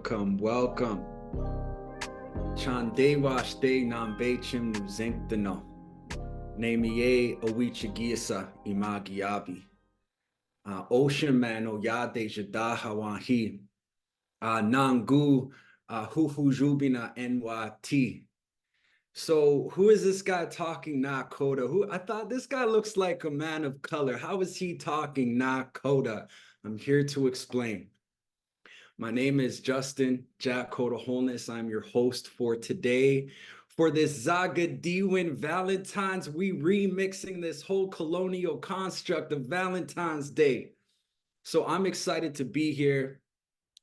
welcome, welcome. Chandewaste Nambechim Nuzinkdano. Namiye Owichigisa Imagiabi. Ocean Man Oyade Jadahawahi. Nangu Hufujubina NYT. So who is this guy talking Nakota? I thought this guy looks like a man of color. How is he talking Nakota? I'm here to explain. My name is Justin Jack Koda Holness. I'm your host for today. For this Zaagi'idiwin Valentines, we remixing this whole colonial construct of Valentine's Day. So I'm excited to be here.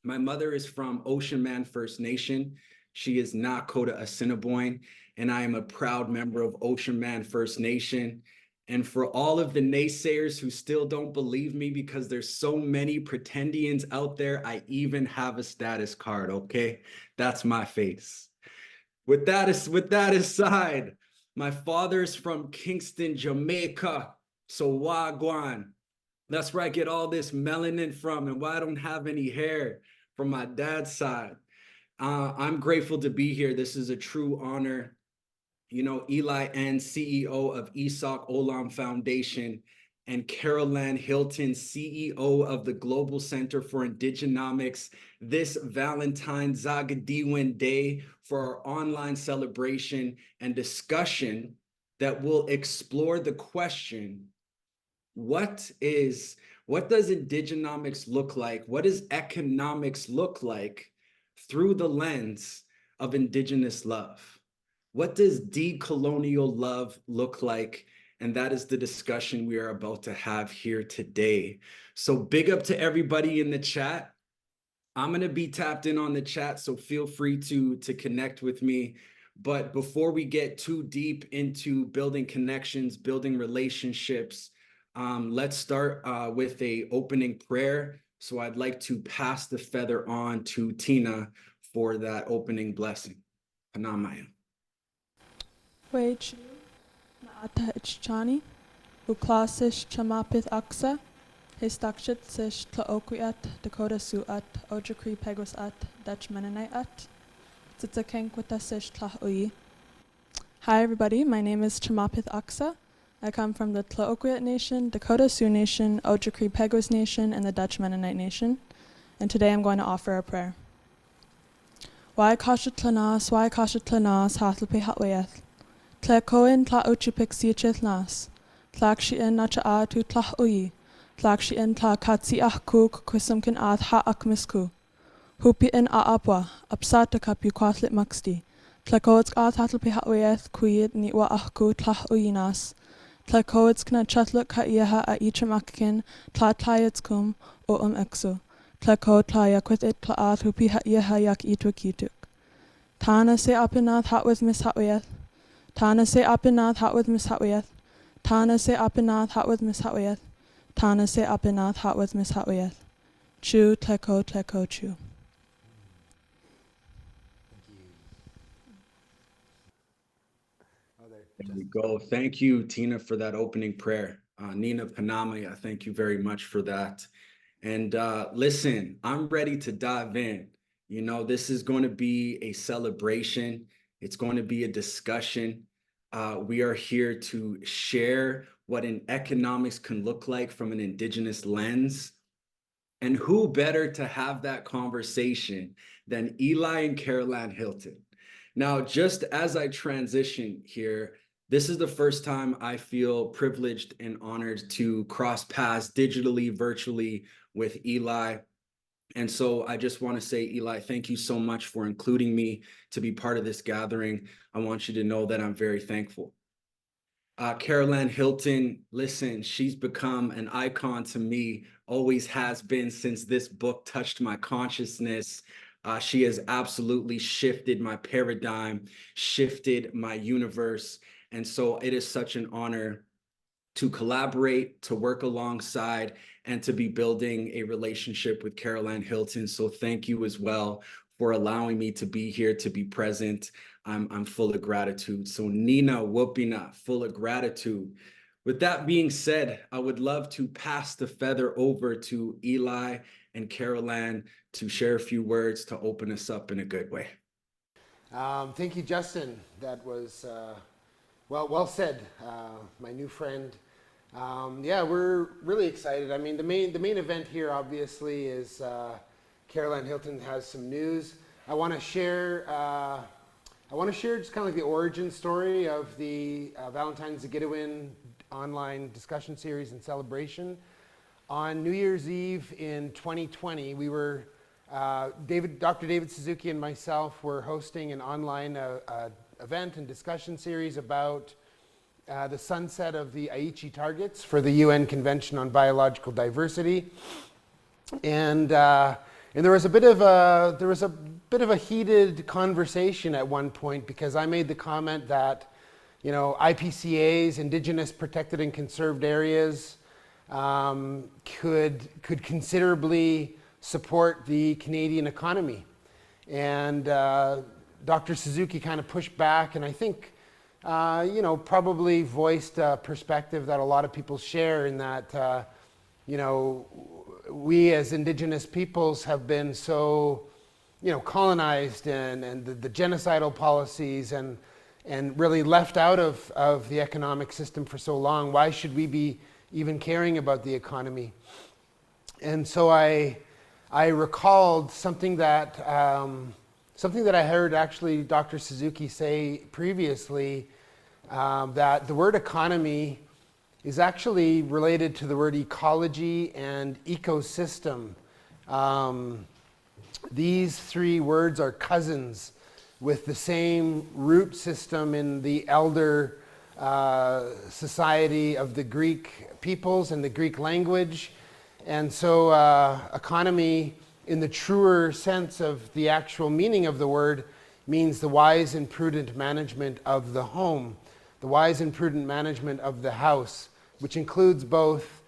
My mother is from Ocean Man First Nation. She is Nakota Assiniboine, and I am a proud member of Ocean Man First Nation. And for all of the naysayers who still don't believe me because there's so many pretendians out there, I even have a status card, okay? That's my face. With that aside, my father's from Kingston, Jamaica, so Wagwan. That's where I get all this melanin from and why I don't have any hair from my dad's side. I'm grateful to be here. This is a true honor. You know, Eli N, CEO of IISAAK OLAM Foundation, and Carol Ann Hilton, CEO of the Global Center for Indigenomics, this Valentines Zaagi'idiwin Day for our online celebration and discussion that will explore the question, what does Indigenomics look like? What does economics look like through the lens of Indigenous love? What does decolonial love look like? And that is the discussion we are about to have here today. So big up to everybody in the chat. I'm going to be tapped in on the chat, so feel free to connect with me. But before we get too deep into building connections, building relationships, let's start with an opening prayer. So I'd like to pass the feather on to Tina for that opening blessing. Panamaya. Wage Naata Ichchani, Uklasish Chamapith Aksa, Histakshit Sish Tlaoquiat, Dakota Suat, Ojakri Pegos at, Dutch Mennonite at, Tsitsakenkwita Sish Tlahui. Hi everybody, my name is Chamapith Aksa. I come from the Tlaoquiat Nation, Dakota Sioux Nation, Ojakri Pegos Nation, and the Dutch Mennonite Nation. And today I'm going to offer a prayer. Why kashat tlanas, hatlpe hatwayeth. Tla koin tla uchipik siacheth nas. Tlakshi in nacha tu tla uyi. Tlakshi in tla katsi ahkuk kwisumkin ath ha akmisku. Hupi in aapwa, apsata kapu kwatlit maksti. Tla koits ath hatlpe hatwayeth kuyid nitwa ahku tla uyi nas. Tla koits kna chatluk ha iaha a ichamakin tla tlayetskum o exo. Tla ko tlaya kwit it tla ath hupi ha iaha yak itwakituk. Tana se apinath hat with Miss Hatwayeth. Tana se apinath hat with Miss Hatwayeth. Tana se apinath hat with Miss Hatwayeth. Tana se apinath hat with Miss Hatwayeth. Chu tleko chu. There we go. Thank you, Tina, for that opening prayer. Nina Panamaya, thank you very much for that. And listen, I'm ready to dive in. You know, this is going to be a celebration. It's going to be a discussion. We are here to share what an economics can look like from an Indigenous lens. And who better to have that conversation than Eli and Carol Ann Hilton? Now, just as I transition here, this is the first time I feel privileged and honored to cross paths digitally, virtually with Eli. And so I just want to say, Eli, thank you so much for including me to be part of this gathering. I want you to know that I'm very thankful. Carol Ann Hilton, listen, she's become an icon to me, always has been since this book touched my consciousness. She has absolutely shifted my paradigm, shifted my universe. And so it is such an honor to collaborate, to work alongside, and to be building a relationship with Carol Ann Hilton. So thank you as well for allowing me to be here, to be present. I'm full of gratitude. So Nina Wupina, full of gratitude. With that being said, I would love to pass the feather over to Eli and Caroline to share a few words to open us up in a good way. Thank you, Justin. That was well said, my new friend. Yeah, we're really excited. I mean, the main event here, obviously, is Caroline Hilton has some news. I want to share just kind of like the origin story of the Valentines Zaagi'idiwin online discussion series and celebration. On New Year's Eve in 2020, we were Dr. David Suzuki and myself were hosting an online event and discussion series about the sunset of the Aichi targets for the UN Convention on Biological Diversity, and there was a bit of a heated conversation at one point, because I made the comment that, you know, IPCA's, Indigenous Protected and Conserved Areas, could considerably support the Canadian economy. And Dr. Suzuki kind of pushed back, and I think, you know, probably voiced a perspective that a lot of people share, in that, you know, we as Indigenous peoples have been so, you know, colonized, and the genocidal policies and really left out of the economic system for so long. Why should we be even caring about the economy? And so I recalled something that I heard actually Dr. Suzuki say previously, that the word economy is actually related to the word ecology and ecosystem. These three words are cousins, with the same root system in the elder society of the Greek peoples and the Greek language. And so economy, in the truer sense of the actual meaning of the word, means the wise and prudent management of the home, the wise and prudent management of the house, which includes both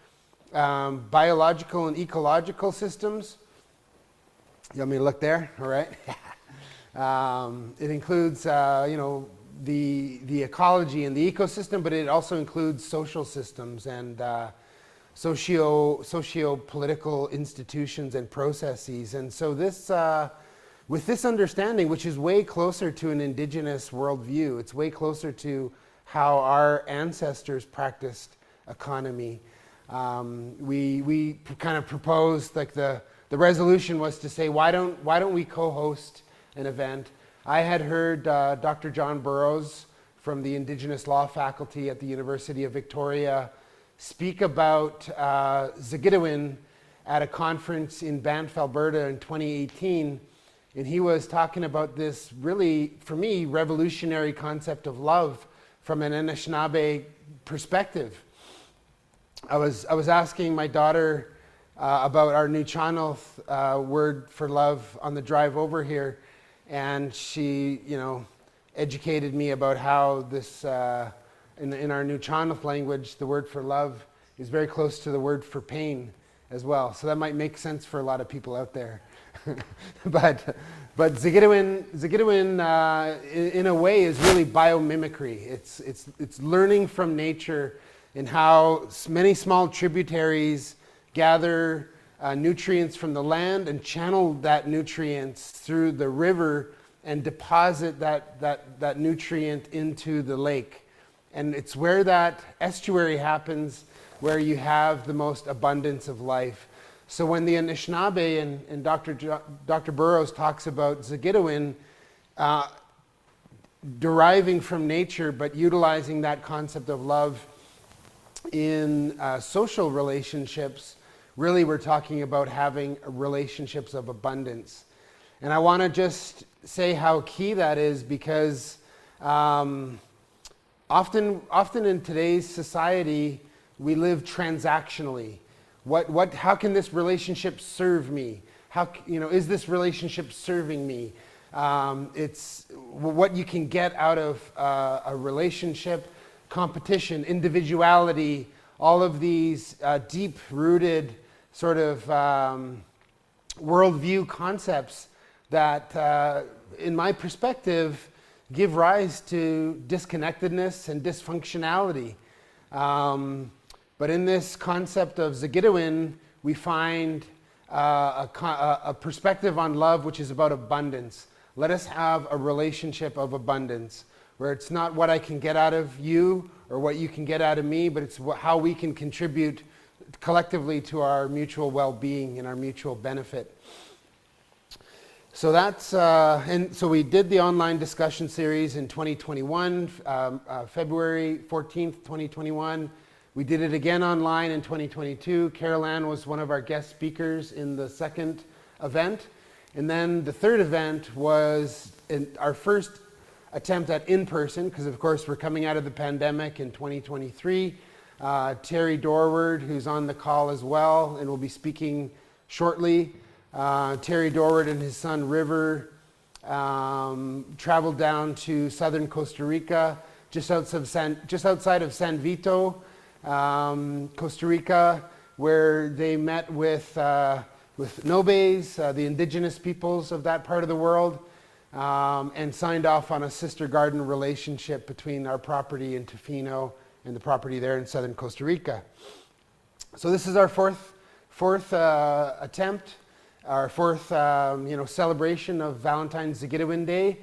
biological and ecological systems. You want me to look there? All right. It includes, you know, the ecology and the ecosystem, but it also includes social systems and socio-political institutions and processes. And so this, with this understanding, which is way closer to an Indigenous worldview, it's way closer to how our ancestors practiced economy. We kind of proposed, like the resolution was to say, why don't we co-host an event? I had heard Dr. John Burrows from the Indigenous Law faculty at the University of Victoria speak about Zaagi'idiwin at a conference in Banff, Alberta in 2018. And he was talking about this really, for me, revolutionary concept of love from an Anishinaabe perspective. I was asking my daughter about our new channel word for love on the drive over here, and she, you know, educated me about how this, in our new channel language, the word for love is very close to the word for pain as well. So that might make sense for a lot of people out there. But Zaagi'idiwin in a way is really biomimicry. It's learning from nature and how many small tributaries gather nutrients from the land and channel that nutrients through the river and deposit that nutrient into the lake. And it's where that estuary happens where you have the most abundance of life. So when the Anishinaabe and Dr. Burrows talks about Zaagi'idiwin deriving from nature but utilizing that concept of love in social relationships, really we're talking about having relationships of abundance. And I want to just say how key that is, because often in today's society we live transactionally. How can this relationship serve me? How, you know, is this relationship serving me? It's what you can get out of a relationship, competition, individuality, all of these deep-rooted sort of worldview concepts that, in my perspective, give rise to disconnectedness and dysfunctionality. But in this concept of Zaagi'idiwin, we find a perspective on love which is about abundance. Let us have a relationship of abundance, where it's not what I can get out of you or what you can get out of me, but it's how we can contribute collectively to our mutual well-being and our mutual benefit. So that's, and so we did the online discussion series in 2021, February 14th, 2021. We did it again online in 2022. Carol Ann was one of our guest speakers in the second event. And then the third event was our first attempt at in-person, because of course we're coming out of the pandemic in 2023. Terry Dorward, who's on the call as well and will be speaking shortly. Terry Dorward and his son River traveled down to southern Costa Rica, just outside of San Vito, Costa Rica, where they met with Nobes, the indigenous peoples of that part of the world, and signed off on a sister garden relationship between our property in Tofino and the property there in southern Costa Rica. So this is our fourth attempt, our fourth celebration of Valentines Zaagi'idiwin Day,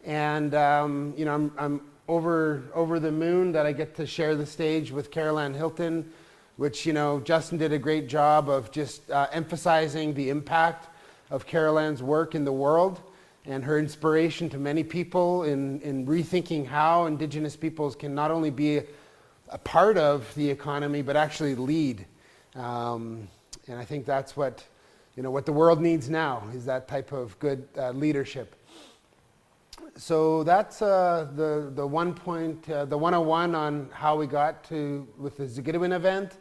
and I'm over the moon that I get to share the stage with Carol Ann Hilton, which Justin did a great job of just emphasizing the impact of Carol Ann's work in the world and her inspiration to many people in rethinking how Indigenous peoples can not only be a part of the economy but actually lead. And I think that's what the world needs now, is that type of good leadership. So that's the 101 on how we got with the Zaagi'idiwin event.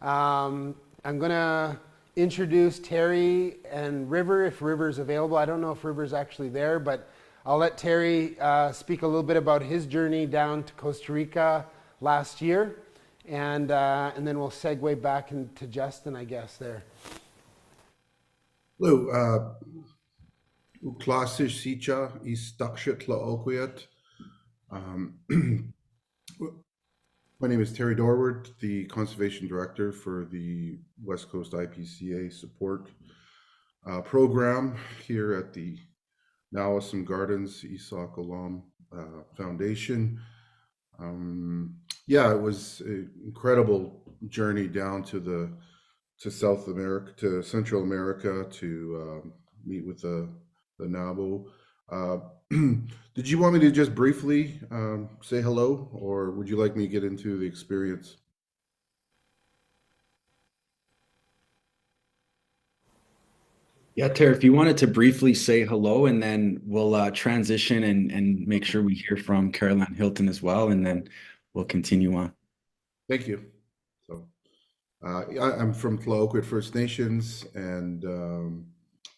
I'm going to introduce Terry and River, if River's available. I don't know if River's actually there, but I'll let Terry speak a little bit about his journey down to Costa Rica last year, and then we'll segue back into Justin, I guess, there. Hello. Klassisch Sicha is Dakshit Laoquiat. My name is Terry Dorward, the Conservation Director for the West Coast IPCA Support Program here at the now some Gardens IISAAK OLAM Foundation. It was an incredible journey down to South America, to Central America, to meet with the NABO. Did you want me to just briefly say hello, or would you like me to get into the experience? Yeah, Terry, if you wanted to briefly say hello, and then we'll transition and make sure we hear from Carol Ann Hilton as well, and then we'll continue on. Thank you. So I'm from Tlaoquit First Nations, and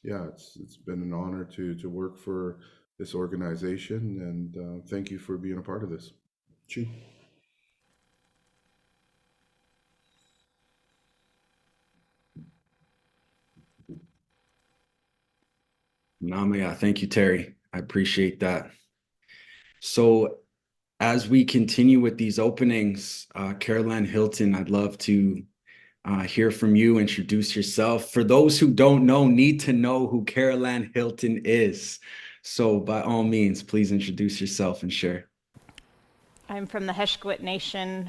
it's been an honor to work for this organization, and thank you for being a part of this. Chi. Namaya, thank you, Terry. I appreciate that. So as we continue with these openings, Carol Ann Hilton, I'd love to hear from you, introduce yourself. For those who don't know, need to know who Carol Ann Hilton is. So by all means, please introduce yourself and share. I'm from the Heshkwit Nation,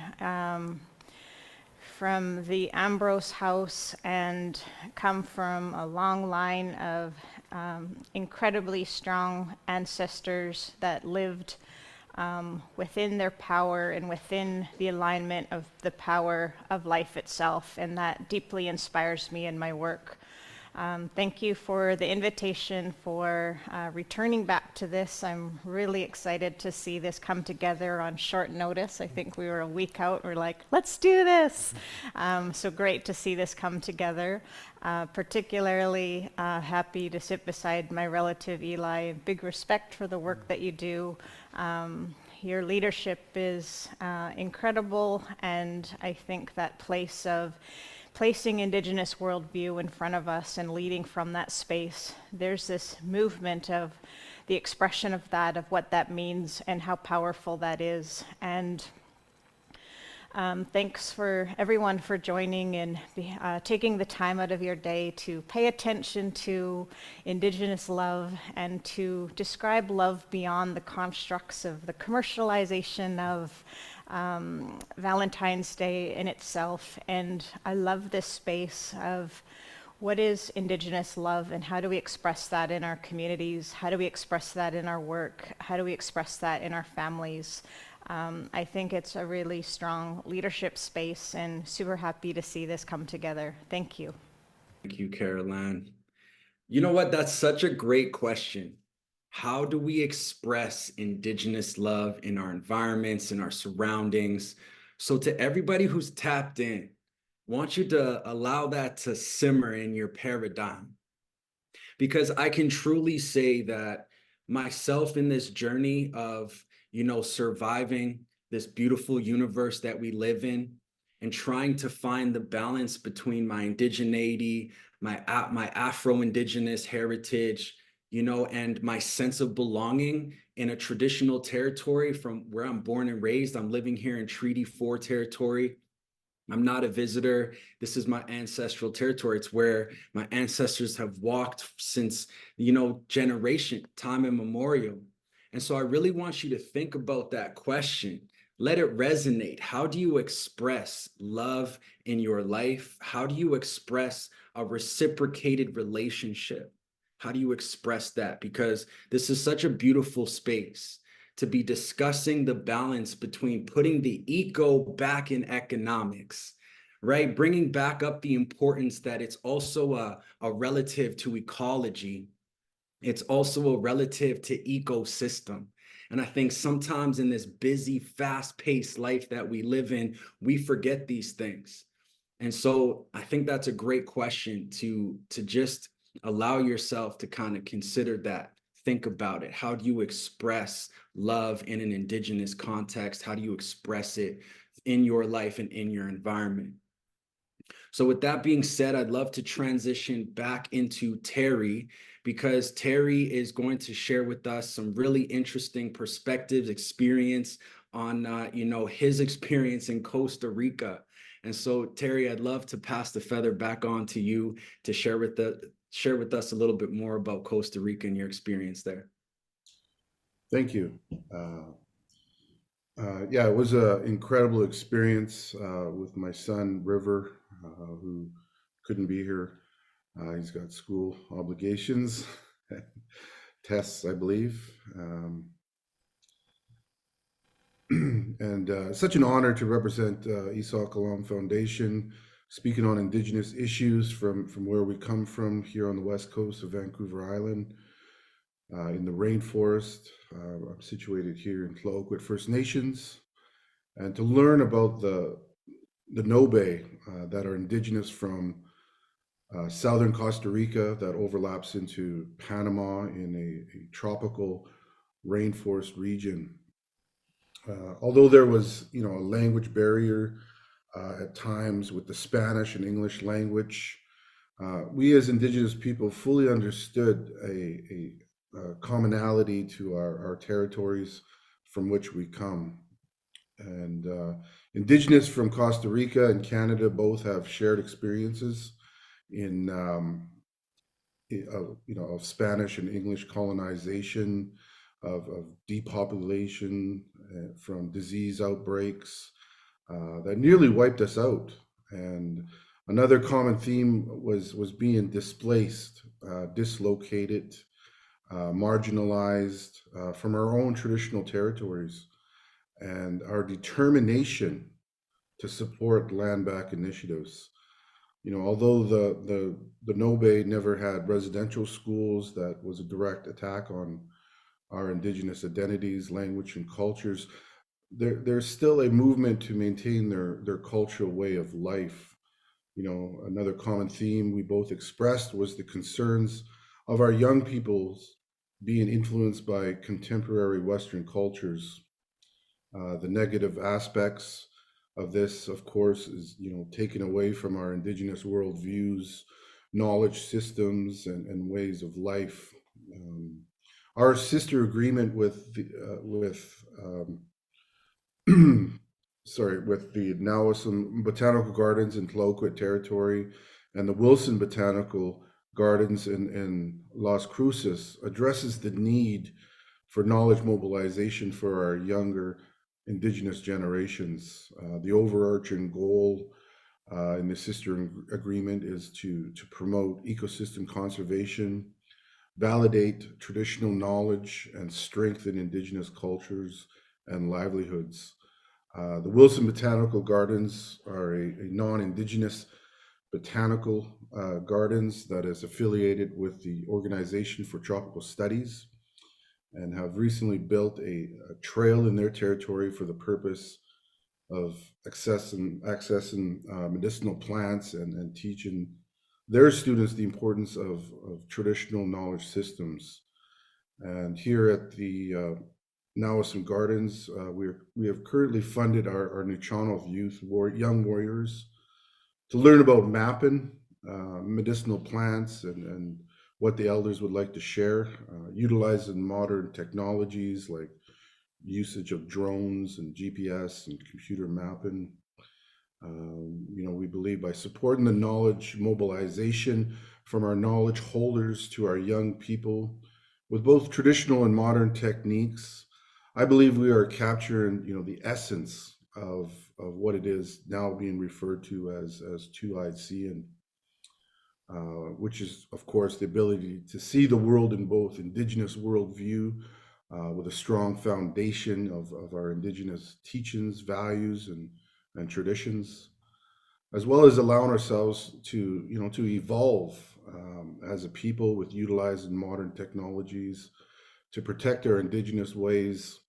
from the Ambrose House, and come from a long line of incredibly strong ancestors that lived within their power and within the alignment of the power of life itself, and that deeply inspires me in my work. Thank you for the invitation, for returning back to this. I'm really excited to see this come together on short notice. I think we were a week out. We're like, let's do this. So great to see this come together. Particularly happy to sit beside my relative Eli. Big respect for the work that you do. Your leadership is incredible, and I think that place of placing Indigenous worldview in front of us and leading from that space, there's this movement of the expression of that, of what that means and how powerful that is. And Thanks for everyone for joining and taking the time out of your day to pay attention to Indigenous love and to describe love beyond the constructs of the commercialization of Valentine's Day in itself. And I love this space of what is Indigenous love and how do we express that in our communities? How do we express that in our work? How do we express that in our families? I think it's a really strong leadership space and super happy to see this come together. Thank you. Thank you, Caroline. You know what? That's such a great question. How do we express Indigenous love in our environments, in our surroundings? So to everybody who's tapped in, I want you to allow that to simmer in your paradigm. Because I can truly say that myself in this journey of, surviving this beautiful universe that we live in and trying to find the balance between my indigeneity, my Afro-Indigenous heritage, and my sense of belonging in a traditional territory from where I'm born and raised. I'm living here in Treaty 4 territory. I'm not a visitor. This is my ancestral territory. It's where my ancestors have walked since, generation, time immemorial. And so I really want you to think about that question. Let it resonate. How do you express love in your life? How do you express a reciprocated relationship? How do you express that? Because this is such a beautiful space to be discussing the balance between putting the eco back in economics, right? Bringing back up the importance that it's also a relative to ecology. It's also a relative to ecosystem. And I think sometimes in this busy, fast-paced life that we live in, we forget these things. And so I think that's a great question to just allow yourself to kind of consider that. Think about it. How do you express love in an Indigenous context? How do you express it in your life and in your environment? So with that being said, I'd love to transition back into Terry, because Terry is going to share with us some really interesting perspectives, experience on, his experience in Costa Rica. And so, Terry, I'd love to pass the feather back on to you to share with us a little bit more about Costa Rica and your experience there. Thank you. Yeah, it was an incredible experience with my son, River, who couldn't be here. He's got school obligations, tests, I believe. And such an honor to represent IISAAK OLAM Foundation, speaking on Indigenous issues from where we come from here on the west coast of Vancouver Island, in the rainforest. I'm situated here in Tlaoquit First Nations, and to learn about the Nobe that are Indigenous from southern Costa Rica that overlaps into Panama in a tropical rainforest region. Although there was, a language barrier at times with the Spanish and English language, we as Indigenous people fully understood a commonality to our territories from which we come. And Indigenous from Costa Rica and Canada both have shared experiences in of Spanish and English colonization, of depopulation, from disease outbreaks that nearly wiped us out. And another common theme was being displaced, dislocated, marginalized from our own traditional territories, and our determination to support land back initiatives. Although the Nobe never had residential schools, that was a direct attack on our Indigenous identities, language, and cultures. There's still a movement to maintain their cultural way of life. Another common theme we both expressed was the concerns of our young peoples being influenced by contemporary Western cultures. The negative aspects of this, of course, is taken away from our Indigenous worldviews, knowledge systems, and ways of life. Our sister agreement with with the Nowasum Botanical Gardens in Tloquit Territory and the Wilson Botanical Gardens in Las Cruces, addresses the need for knowledge mobilization for our younger Indigenous generations. The overarching goal in the sister agreement is to promote ecosystem conservation, validate traditional knowledge, and strengthen Indigenous cultures and livelihoods. The Wilson Botanical Gardens are a non-Indigenous botanical gardens that is affiliated with the Organization for Tropical Studies and have recently built a trail in their territory for the purpose of accessing medicinal plants and teaching their students the importance of traditional knowledge systems. And here at the Nowasum Gardens, we have currently funded our Nuchanoth youth young warriors to learn about mapping medicinal plants and what the elders would like to share, utilizing modern technologies like usage of drones and GPS and computer mapping. We believe by supporting the knowledge mobilization from our knowledge holders to our young people with both traditional and modern techniques, I believe we are capturing, the essence of what it is now being referred to as two-eyed seeing, which is, of course, the ability to see the world in both Indigenous worldview with a strong foundation of our Indigenous teachings, values, and traditions, as well as allowing ourselves to evolve as a people with utilizing modern technologies to protect our Indigenous ways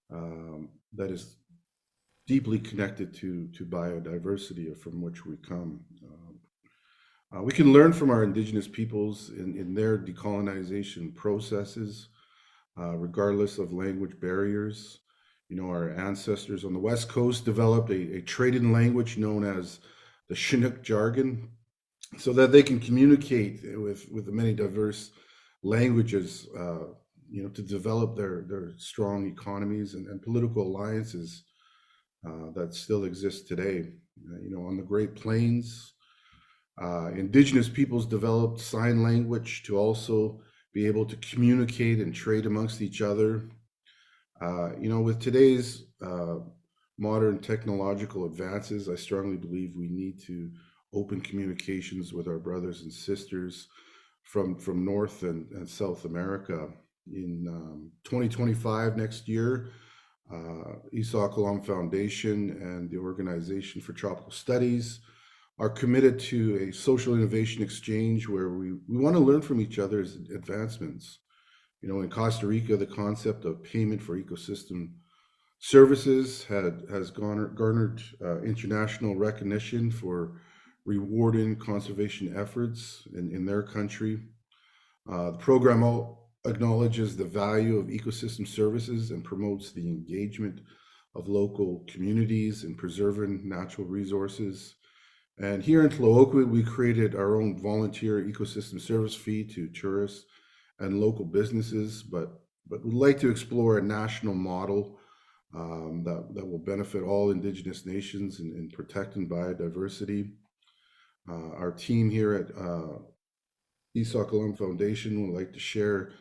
that is deeply connected to biodiversity from which we come. We can learn from our Indigenous peoples in their decolonization processes, regardless of language barriers. Our ancestors on the West Coast developed a traded language known as the Chinook jargon, so that they can communicate with the many diverse languages, to develop their strong economies and political alliances that still exist today. On the Great Plains, Indigenous peoples developed sign language to also be able to communicate and trade amongst each other. With today's modern technological advances, I strongly believe we need to open communications with our brothers and sisters from North and South America. In 2025, next year, IISAAK OLAM Foundation and the Organization for Tropical Studies are committed to a social innovation exchange where we want to learn from each other's advancements. In Costa Rica, the concept of payment for ecosystem services has garnered international recognition for rewarding conservation efforts in their country. The program acknowledges the value of ecosystem services and promotes the engagement of local communities in preserving natural resources. And here in Tloquit, we created our own volunteer ecosystem service fee to tourists and local businesses, but we'd like to explore a national model that will benefit all Indigenous nations in protecting biodiversity. Our team here at IISAAK OLAM Foundation would like to share,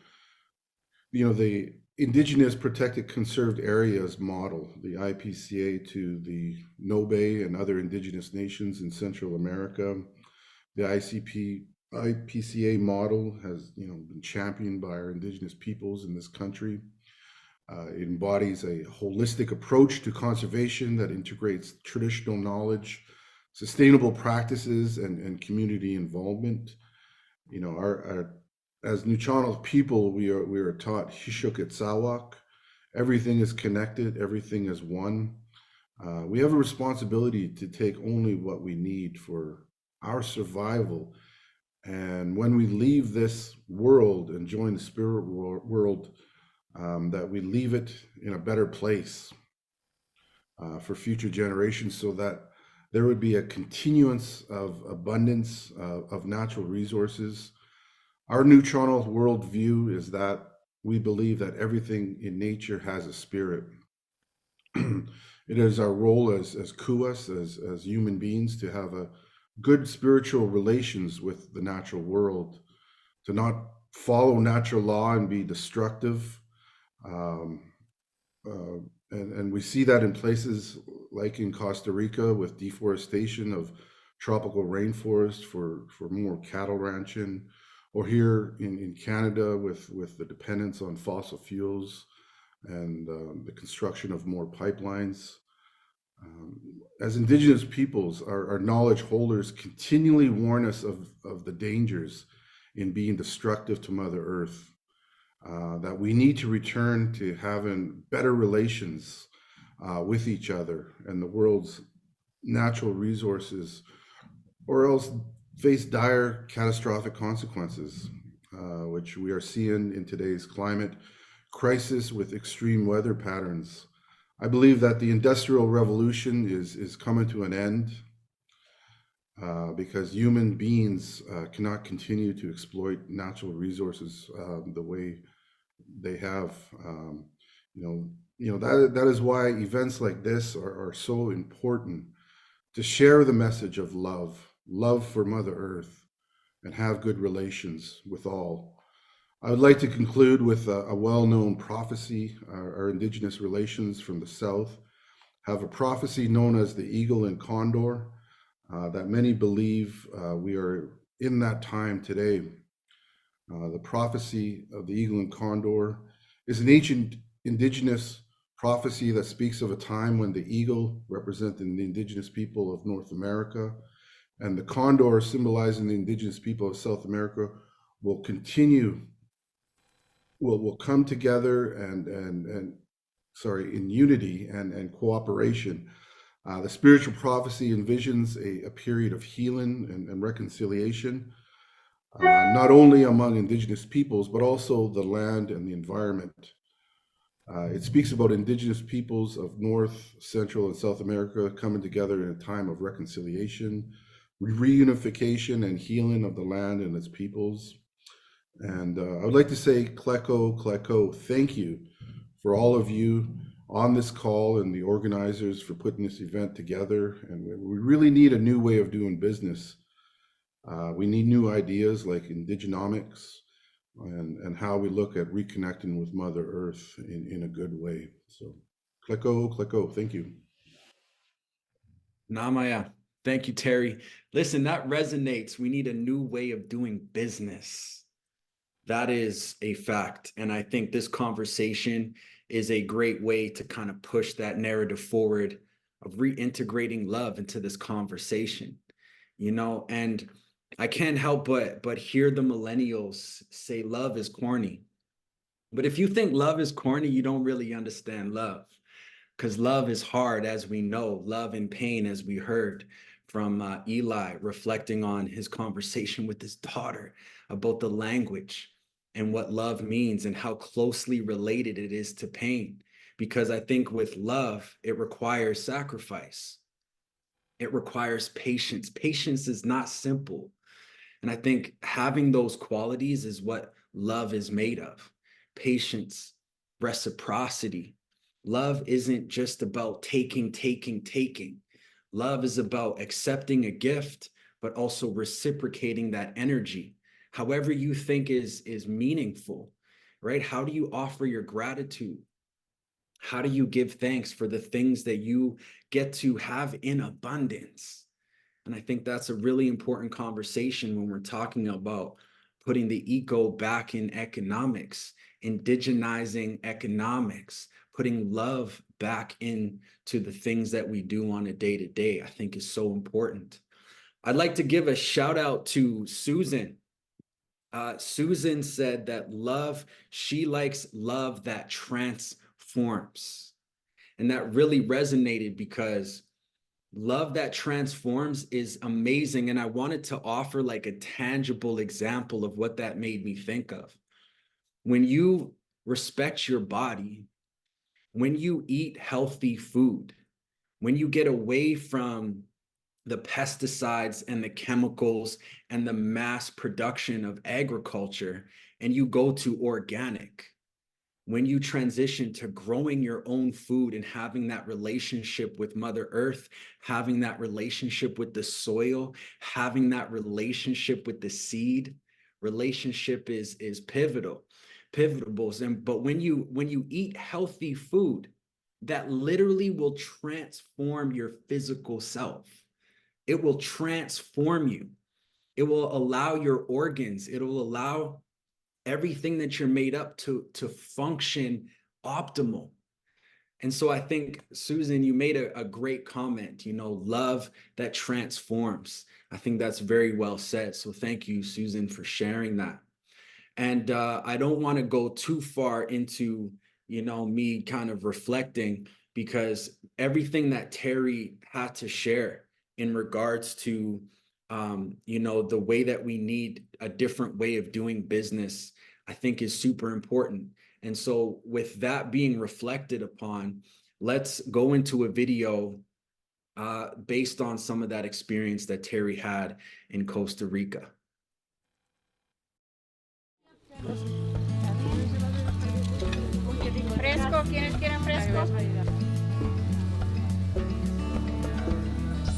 the Indigenous Protected Conserved Areas model, the IPCA, to the Nobe and other Indigenous nations in Central America. The IPCA model has been championed by our Indigenous peoples in this country. It embodies a holistic approach to conservation that integrates traditional knowledge, sustainable practices, and community involvement. As Nuchanoth people, we are taught Hishukitsawak. Everything is connected, everything is one. We have a responsibility to take only what we need for our survival. And when we leave this world and join the spirit world, that we leave it in a better place for future generations, so that there would be a continuance of abundance of natural resources. Our Nuchanoth worldview is that we believe that everything in nature has a spirit. It is our role as kuas, as human beings, to have a good spiritual relations with the natural world, to not follow natural law and be destructive. Um, and we see that in places like in Costa Rica with deforestation of tropical rainforest for more cattle ranching, or here in Canada with the dependence on fossil fuels and the construction of more pipelines. As Indigenous peoples, our knowledge holders continually warn us of the dangers in being destructive to Mother Earth, that we need to return to having better relations with each other and the world's natural resources, or else face dire catastrophic consequences, which we are seeing in today's climate crisis with extreme weather patterns. I believe that the Industrial Revolution is coming to an end because human beings cannot continue to exploit natural resources the way they have. That is why events like this are so important, to share the message of love for Mother Earth, and have good relations with all. I would like to conclude with a well-known prophecy. Our Indigenous relations from the South have a prophecy known as the eagle and condor, that many believe we are in that time today. The prophecy of the eagle and condor is an ancient Indigenous prophecy that speaks of a time when the eagle, representing the Indigenous people of North America, and the condor, symbolizing the Indigenous people of South America, will come together and in unity and cooperation. The spiritual prophecy envisions a period of healing and reconciliation, not only among Indigenous peoples, but also the land and the environment. It speaks about Indigenous peoples of North, Central, and South America coming together in a time of reconciliation, reunification, and healing of the land and its peoples. And I would like to say, Kleko, Kleko, thank you for all of you on this call and the organizers for putting this event together. And we really need a new way of doing business. We need new ideas like Indigenomics, and how we look at reconnecting with Mother Earth in a good way. So, Kleko, Kleko, thank you. Namaya. Thank you, Terry. Listen, that resonates. We need a new way of doing business. That is a fact. And I think this conversation is a great way to kind of push that narrative forward of reintegrating love into this conversation, and I can't help but hear the millennials say love is corny. But if you think love is corny, you don't really understand love, because love is hard, as we know, love and pain, as we heard from Eli reflecting on his conversation with his daughter about the language and what love means and how closely related it is to pain. Because I think with love, it requires sacrifice. It requires patience. Patience is not simple. And I think having those qualities is what love is made of. Patience, reciprocity. Love isn't just about taking. Love is about accepting a gift, but also reciprocating that energy. However you think is meaningful, right? How do you offer your gratitude? How do you give thanks for the things that you get to have in abundance? And I think that's a really important conversation when we're talking about putting the eco back in economics, indigenizing economics, putting love back into the things that we do on a day-to-day, I think is so important. I'd like to give a shout out to Susan. Susan said that she likes love that transforms. And that really resonated because love that transforms is amazing. And I wanted to offer like a tangible example of what that made me think of. When you respect your body, when you eat healthy food, when you get away from the pesticides and the chemicals and the mass production of agriculture, and you go to organic, when you transition to growing your own food and having that relationship with Mother Earth, having that relationship with the soil, having that relationship with the seed, relationship is pivotal. But when you eat healthy food, that literally will transform your physical self. It will transform you. It will allow your organs, it will allow everything that you're made up to function optimal. And so I think, Susan, you made a great comment, love that transforms. I think that's very well said. So thank you, Susan, for sharing that. And I don't want to go too far into, me kind of reflecting, because everything that Terry had to share in regards to, the way that we need a different way of doing business, I think is super important. And so with that being reflected upon, let's go into a video based on some of that experience that Terry had in Costa Rica. Fresco, ¿quiénes quieren fresco?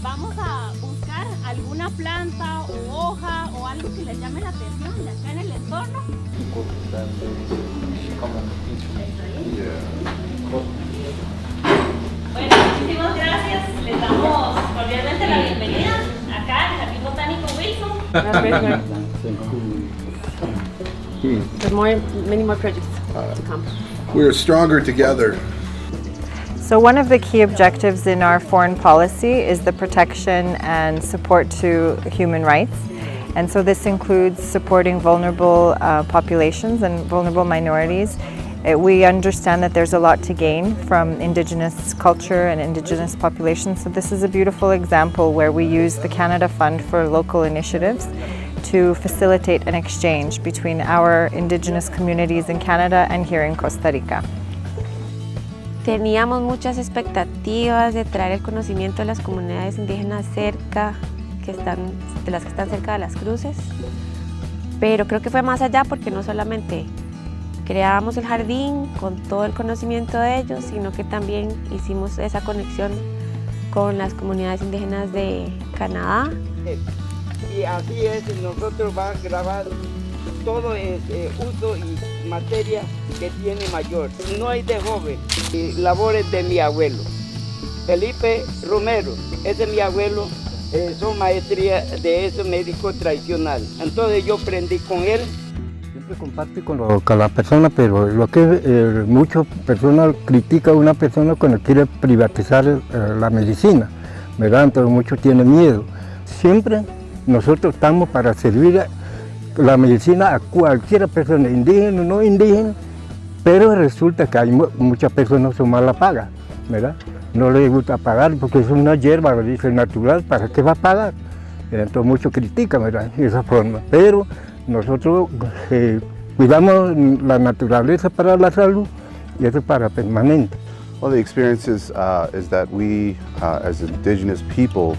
Vamos a buscar alguna planta o hoja o algo que les llame la atención de acá en el entorno. Bueno, muchísimas gracias. Les damos cordialmente la bienvenida acá al Jardín Botánico Wilson. There's many more projects to come. We're stronger together. So one of the key objectives in our foreign policy is the protection and support to human rights. And so this includes supporting vulnerable populations and vulnerable minorities. We understand that there's a lot to gain from Indigenous culture and Indigenous populations. So this is a beautiful example where we use the Canada Fund for local initiatives to facilitate an exchange between our Indigenous communities in Canada and here in Costa Rica. Teníamos muchas expectativas de traer el conocimiento de las comunidades indígenas de las que están cerca de las cruces, pero creo que fue más allá porque no solamente creábamos el jardín con todo el conocimiento de ellos, sino que también hicimos esa conexión con las comunidades indígenas de Canadá. Y así es, nosotros vamos a grabar todo el uso y materia que tiene mayor. No hay de joven. Y labores de mi abuelo, Felipe Romero, es de mi abuelo, son maestría de ese médico tradicional. Entonces yo aprendí con él. Siempre comparte con la persona, pero lo que muchas personas critican a una persona cuando quiere privatizar la medicina, ¿verdad? Entonces muchos tienen miedo. Siempre nosotros estamos para servir la medicina a cualquier persona, indígena o no indígena, pero resulta que hay muchas personas que son mala paga, ¿verdad? No les gusta pagar porque es una hierba, dice, natural, ¿para qué va a pagar? Entonces muchos critican, ¿verdad? De esa forma, pero nosotros cuidamos la naturaleza para la salud y eso es para permanente. Well, the experience is that we, as Indigenous people,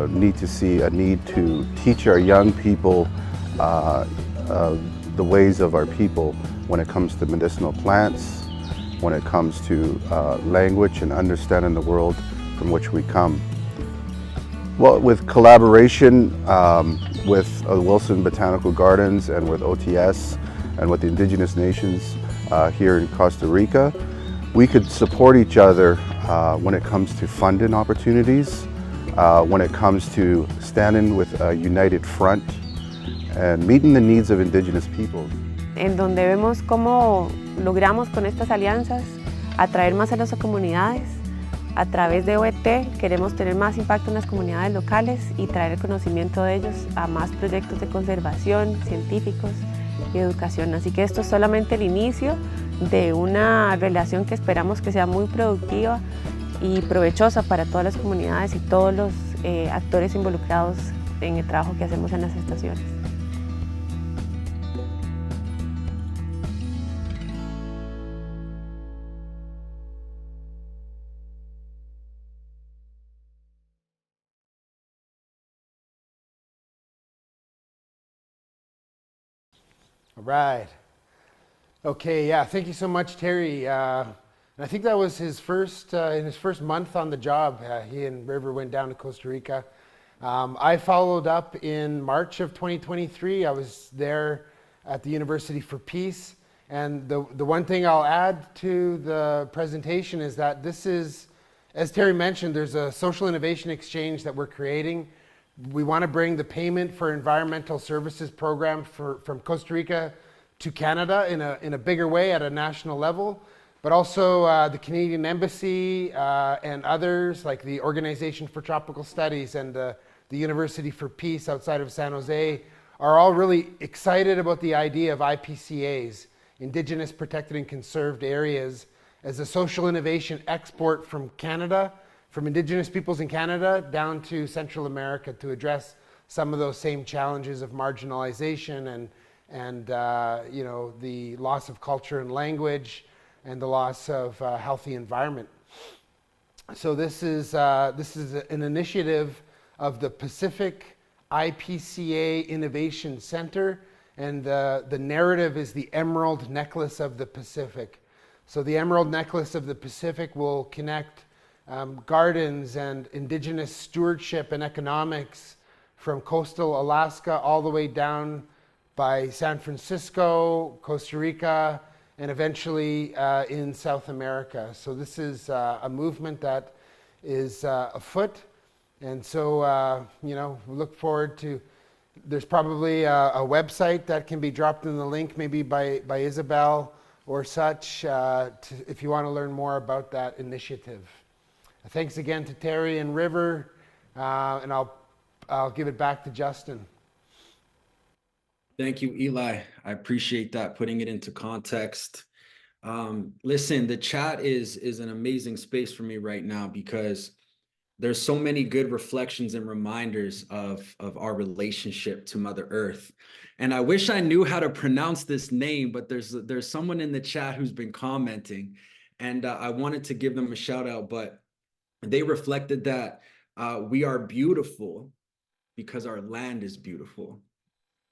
need to see a need to teach our young people the ways of our people when it comes to medicinal plants, when it comes to language and understanding the world from which we come. Well, with collaboration with Wilson Botanical Gardens and with OTS and with the Indigenous nations here in Costa Rica, we could support each other when it comes to funding opportunities, when it comes to standing with a united front and meeting the needs of Indigenous peoples. En donde vemos cómo logramos con estas alianzas atraer más a las comunidades. A través de OET queremos tener más impacto en las comunidades locales y traer el conocimiento de ellos a más proyectos de conservación, científicos y educación. Así que esto es solamente el inicio de una relación que esperamos que sea muy productiva y provechosa para todas las comunidades y todos los actores involucrados en el trabajo que hacemos en las estaciones. All right. Okay, yeah, thank you so much, Terry. And I think that was his first, in his first month on the job, he and River went down to Costa Rica. I followed up in March of 2023. I was there at the University for Peace. And the one thing I'll add to the presentation is that this is, as Terry mentioned, there's a social innovation exchange that we're creating. We want to bring the payment for environmental services program from Costa Rica to Canada in a bigger way at a national level, but also the Canadian Embassy and others like the Organization for Tropical Studies and the University for Peace outside of San Jose are all really excited about the idea of IPCAs, Indigenous Protected and Conserved Areas, as a social innovation export from Canada, from Indigenous peoples in Canada down to Central America to address some of those same challenges of marginalization and you know, the loss of culture and language and the loss of healthy environment. So this is an initiative of the Pacific IPCA Innovation Center, and the narrative is the Emerald Necklace of the Pacific. So the Emerald Necklace of the Pacific will connect gardens and Indigenous stewardship and economics from coastal Alaska all the way down by San Francisco, Costa Rica, and eventually in South America. So this is a movement that is afoot. And so, you know, we look forward to, there's probably a website that can be dropped in the link, maybe by Isabel or such, if you want to learn more about that initiative. Thanks again to Terry and River, and I'll give it back to Justin. Thank you, Eli. I appreciate that, putting it into context. Listen, the chat is an amazing space for me right now because there's so many good reflections and reminders of our relationship to Mother Earth. And I wish I knew how to pronounce this name, but there's someone in the chat who's been commenting, and I wanted to give them a shout out, but they reflected that we are beautiful because our land is beautiful.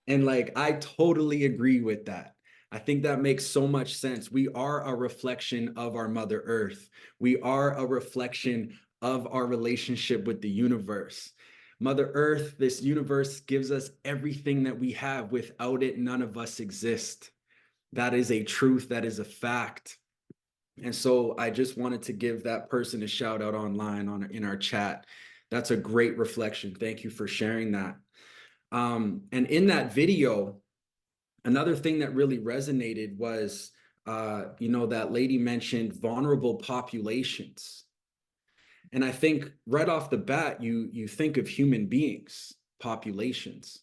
And like, I totally agree with that. I think that makes so much sense. We are a reflection of our Mother Earth. We are a reflection of our relationship with the universe. Mother Earth, this universe gives us everything that we have. Without it, none of us exist. That is a truth. That is a fact. And so I just wanted to give that person a shout out online in our chat. That's a great reflection. Thank you for sharing that. And in that video, another thing that really resonated was, you know, that lady mentioned vulnerable populations. And I think right off the bat, you think of human beings, populations.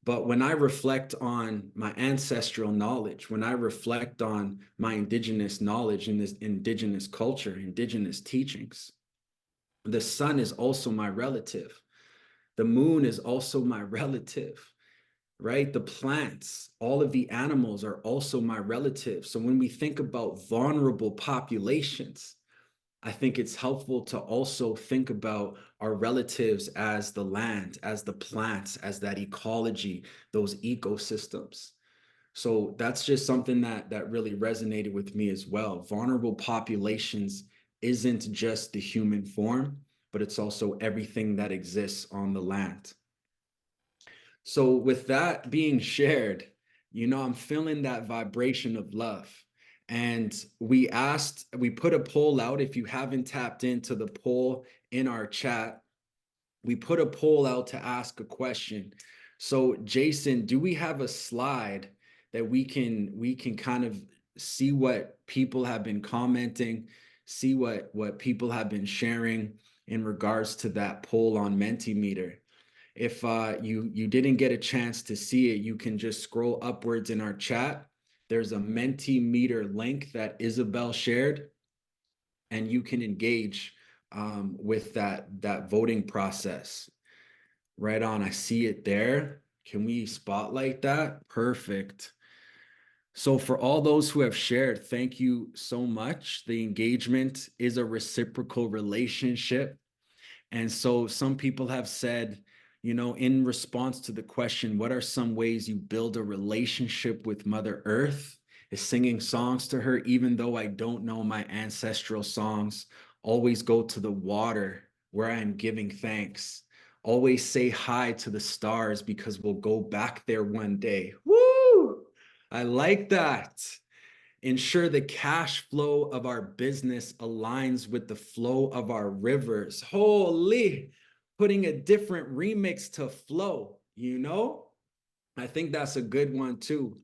But when I reflect on my ancestral knowledge, when I reflect on my indigenous knowledge in this indigenous culture, indigenous teachings, the sun is also my relative. The moon is also my relative, right? The plants, all of the animals are also my relatives. So when we think about vulnerable populations, I think it's helpful to also think about our relatives as the land, as the plants, as that ecology, those ecosystems. So that's just something that really resonated with me as well. Vulnerable populations isn't just the human form, but it's also everything that exists on the land. So with that being shared, you know, I'm feeling that vibration of love. And we put a poll out. If you haven't tapped into the poll in our chat, we put a poll out to ask a question. So Jason, do we have a slide that we can kind of see what people have been commenting, see what people have been sharing in regards to that poll on Mentimeter? If you didn't get a chance to see it, you can just scroll upwards in our chat. There's a Mentimeter link that Isabel shared, and you can engage with that voting process. Right on, I see it there. Can we spotlight that? Perfect. So for all those who have shared, thank you so much. The engagement is a reciprocal relationship. And so some people have said, you know, in response to the question, what are some ways you build a relationship with Mother Earth? is singing songs to her, even though I don't know my ancestral songs. Always go to the water where I am giving thanks. Always say hi to the stars because we'll go back there one day. Woo! I like that. Ensure the cash flow of our business aligns with the flow of our rivers. Holy, putting a different remix to flow, you know? I think that's a good one too.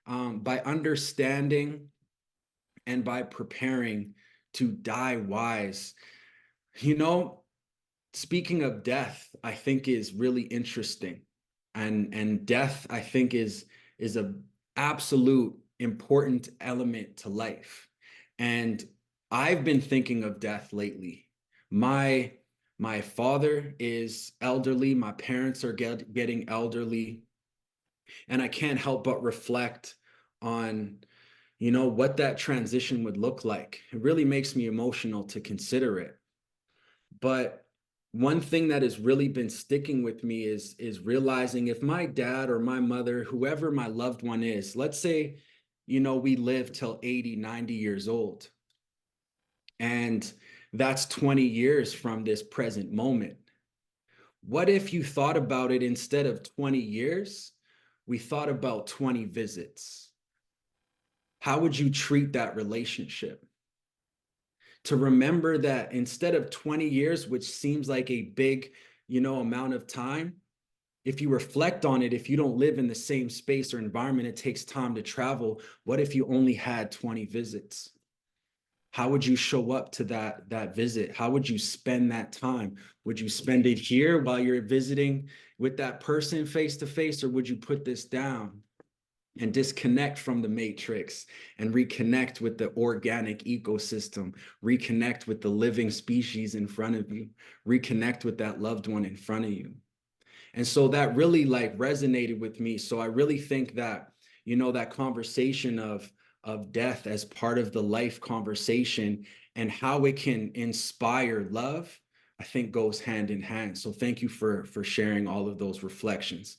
By understanding and by preparing to die wise. You know, speaking of death, I think is really interesting. And death, I think, is a absolute important element to life. And I've been thinking of death lately. My father is elderly, my parents are getting elderly, and I can't help but reflect on, you know, what that transition would look like. It really makes me emotional to consider it. But one thing that has really been sticking with me is realizing if my dad or my mother, whoever my loved one is, let's say, you know, we live till 80, 90 years old. And that's 20 years from this present moment. What if you thought about it, instead of 20 years, we thought about 20 visits? How would you treat that relationship? To remember that instead of 20 years, which seems like a big, you know, amount of time, if you reflect on it, if you don't live in the same space or environment, it takes time to travel. What if you only had 20 visits? How would you show up to that visit? How would you spend that time? Would you spend it here while you're visiting with that person face to face, or would you put this down and disconnect from the matrix and reconnect with the organic ecosystem, reconnect with the living species in front of you, reconnect with that loved one in front of you? And so that really like resonated with me. So I really think that, you know, that conversation of death as part of the life conversation and how it can inspire love, I think goes hand in hand. So thank you for sharing all of those reflections.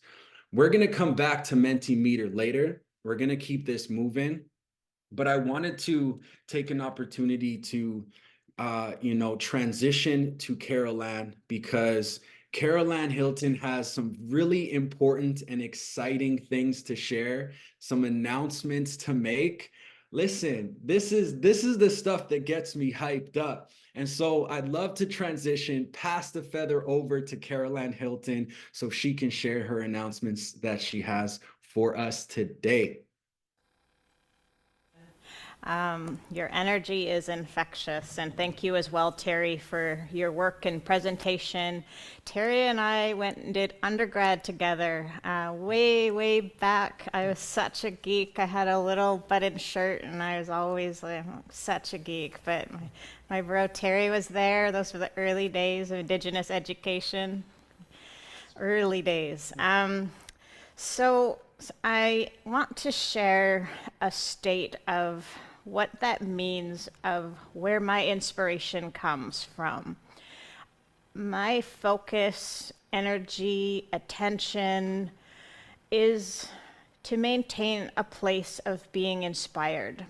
We're going to come back to Mentimeter later. We're going to keep this moving, but I wanted to take an opportunity to, you know, transition to Carol Ann, because Carol Ann Hilton has some really important and exciting things to share, some announcements to make. Listen, this is the stuff that gets me hyped up. And so I'd love to transition, pass the feather over to Carol Ann Hilton so she can share her announcements that she has for us today. Your energy is infectious, and thank you as well, Terry, for your work and presentation. Terry and I went and did undergrad together way back. I was such a geek. I had a little button shirt, and I was always like, such a geek. But my bro Terry was there. Those were the early days of Indigenous education. Early days. So I want to share a state of what that means, of where my inspiration comes from. My focus, energy, attention is to maintain a place of being inspired.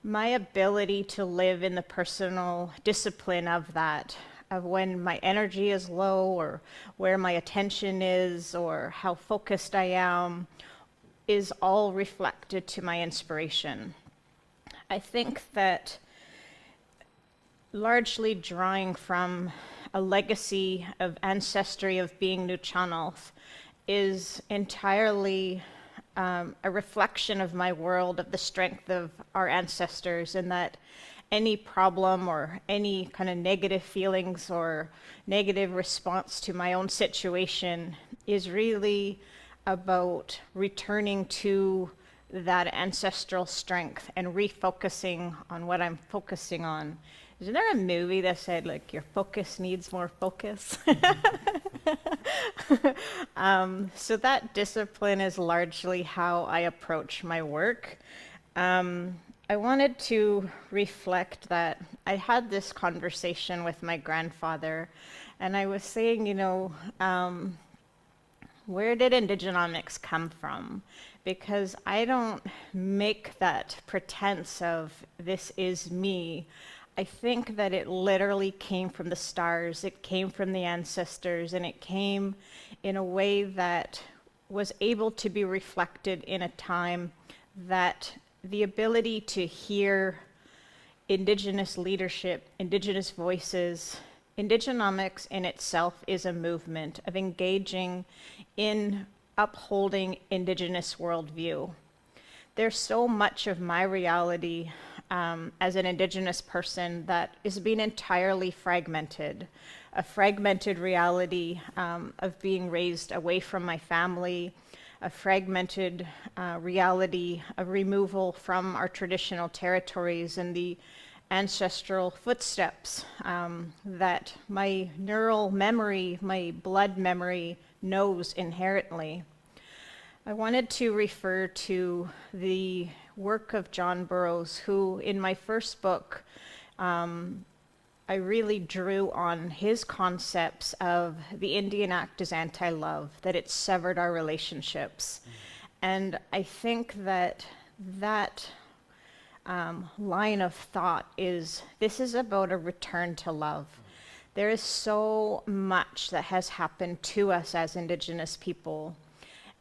My ability to live in the personal discipline of that, of when my energy is low, or where my attention is, or how focused I am, is all reflected to my inspiration. I think that largely drawing from a legacy of ancestry of being Nuu-chah-nulth is entirely a reflection of my world, of the strength of our ancestors, and that any problem or any kind of negative feelings or negative response to my own situation is really about returning to that ancestral strength and refocusing on what I'm focusing on. Is there a movie that said, like, your focus needs more focus? So that discipline is largely how I approach my work. I wanted to reflect that I had this conversation with my grandfather, and I was saying, you know, where did Indigenomics come from? because I don't make that pretense of this is me. I think that it literally came from the stars, it came from the ancestors, and it came in a way that was able to be reflected in a time that the ability to hear Indigenous leadership, Indigenous voices, Indigenomics in itself is a movement of engaging in upholding Indigenous worldview. There's so much of my reality as an Indigenous person that is being entirely fragmented. A fragmented reality of being raised away from my family, a fragmented reality of removal from our traditional territories and the ancestral footsteps that my neural memory, my blood memory knows inherently. I wanted to refer to the work of John Burroughs, who in my first book, I really drew on his concepts of the Indian Act is anti-love, that it severed our relationships. And I think that line of thought is, this is about a return to love. There is so much that has happened to us as Indigenous people.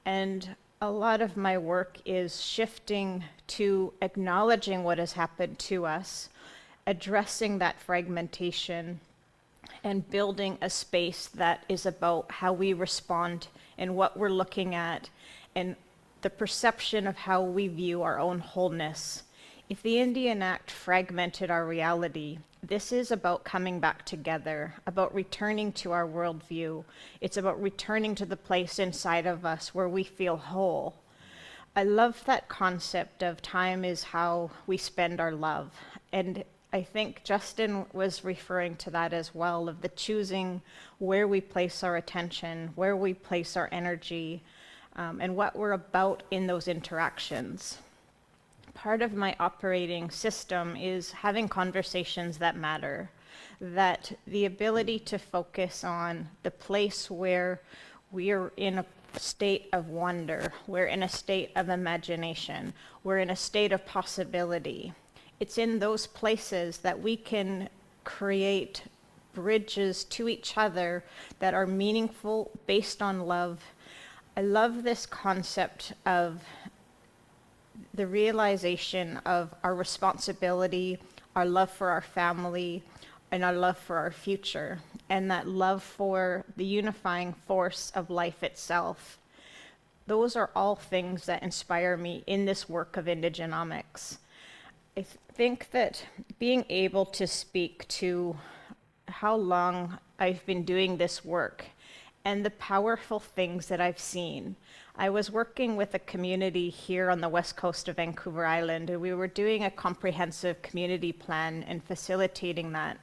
And a lot of my work is shifting to acknowledging what has happened to us, addressing that fragmentation, and building a space that is about how we respond and what we're looking at and the perception of how we view our own wholeness. If the Indian Act fragmented our reality, this is about coming back together, about returning to our worldview. It's about returning to the place inside of us where we feel whole. I love that concept of time is how we spend our love. And I think Justin was referring to that as well, of the choosing where we place our attention, where we place our energy, and what we're about in those interactions. Part of my operating system is having conversations that matter, that the ability to focus on the place where we're in a state of wonder, we're in a state of imagination, we're in a state of possibility. It's in those places that we can create bridges to each other that are meaningful based on love. I love this concept of the realization of our responsibility, our love for our family, and our love for our future, and that love for the unifying force of life itself. Those are all things that inspire me in this work of Indigenomics. I think that being able to speak to how long I've been doing this work and the powerful things that I've seen. I was working with a community here on the west coast of Vancouver Island, and we were doing a comprehensive community plan and facilitating that.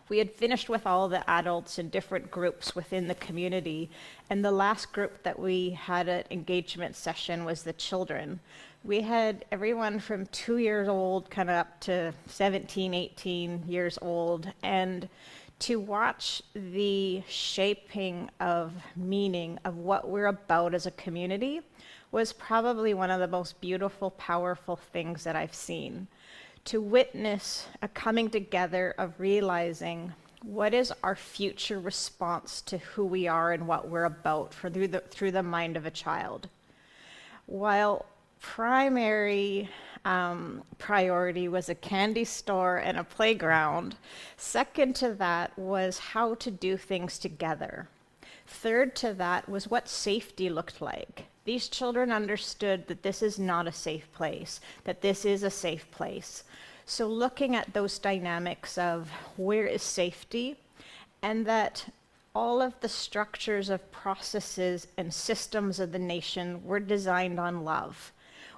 We had finished with all the adults in different groups within the community, and the last group that we had an engagement session was the children. We had everyone from 2 years old kind of up to 17, 18 years old, and to watch the shaping of meaning of what we're about as a community was probably one of the most beautiful, powerful things that I've seen. To witness a coming together of realizing what is our future response to who we are and what we're about through the mind of a child. While primary priority was a candy store and a playground, second to that was how to do things together. Third to that was what safety looked like. These children understood that this is not a safe place, that this is a safe place. So looking at those dynamics of where is safety, and that all of the structures of processes and systems of the nation were designed on love,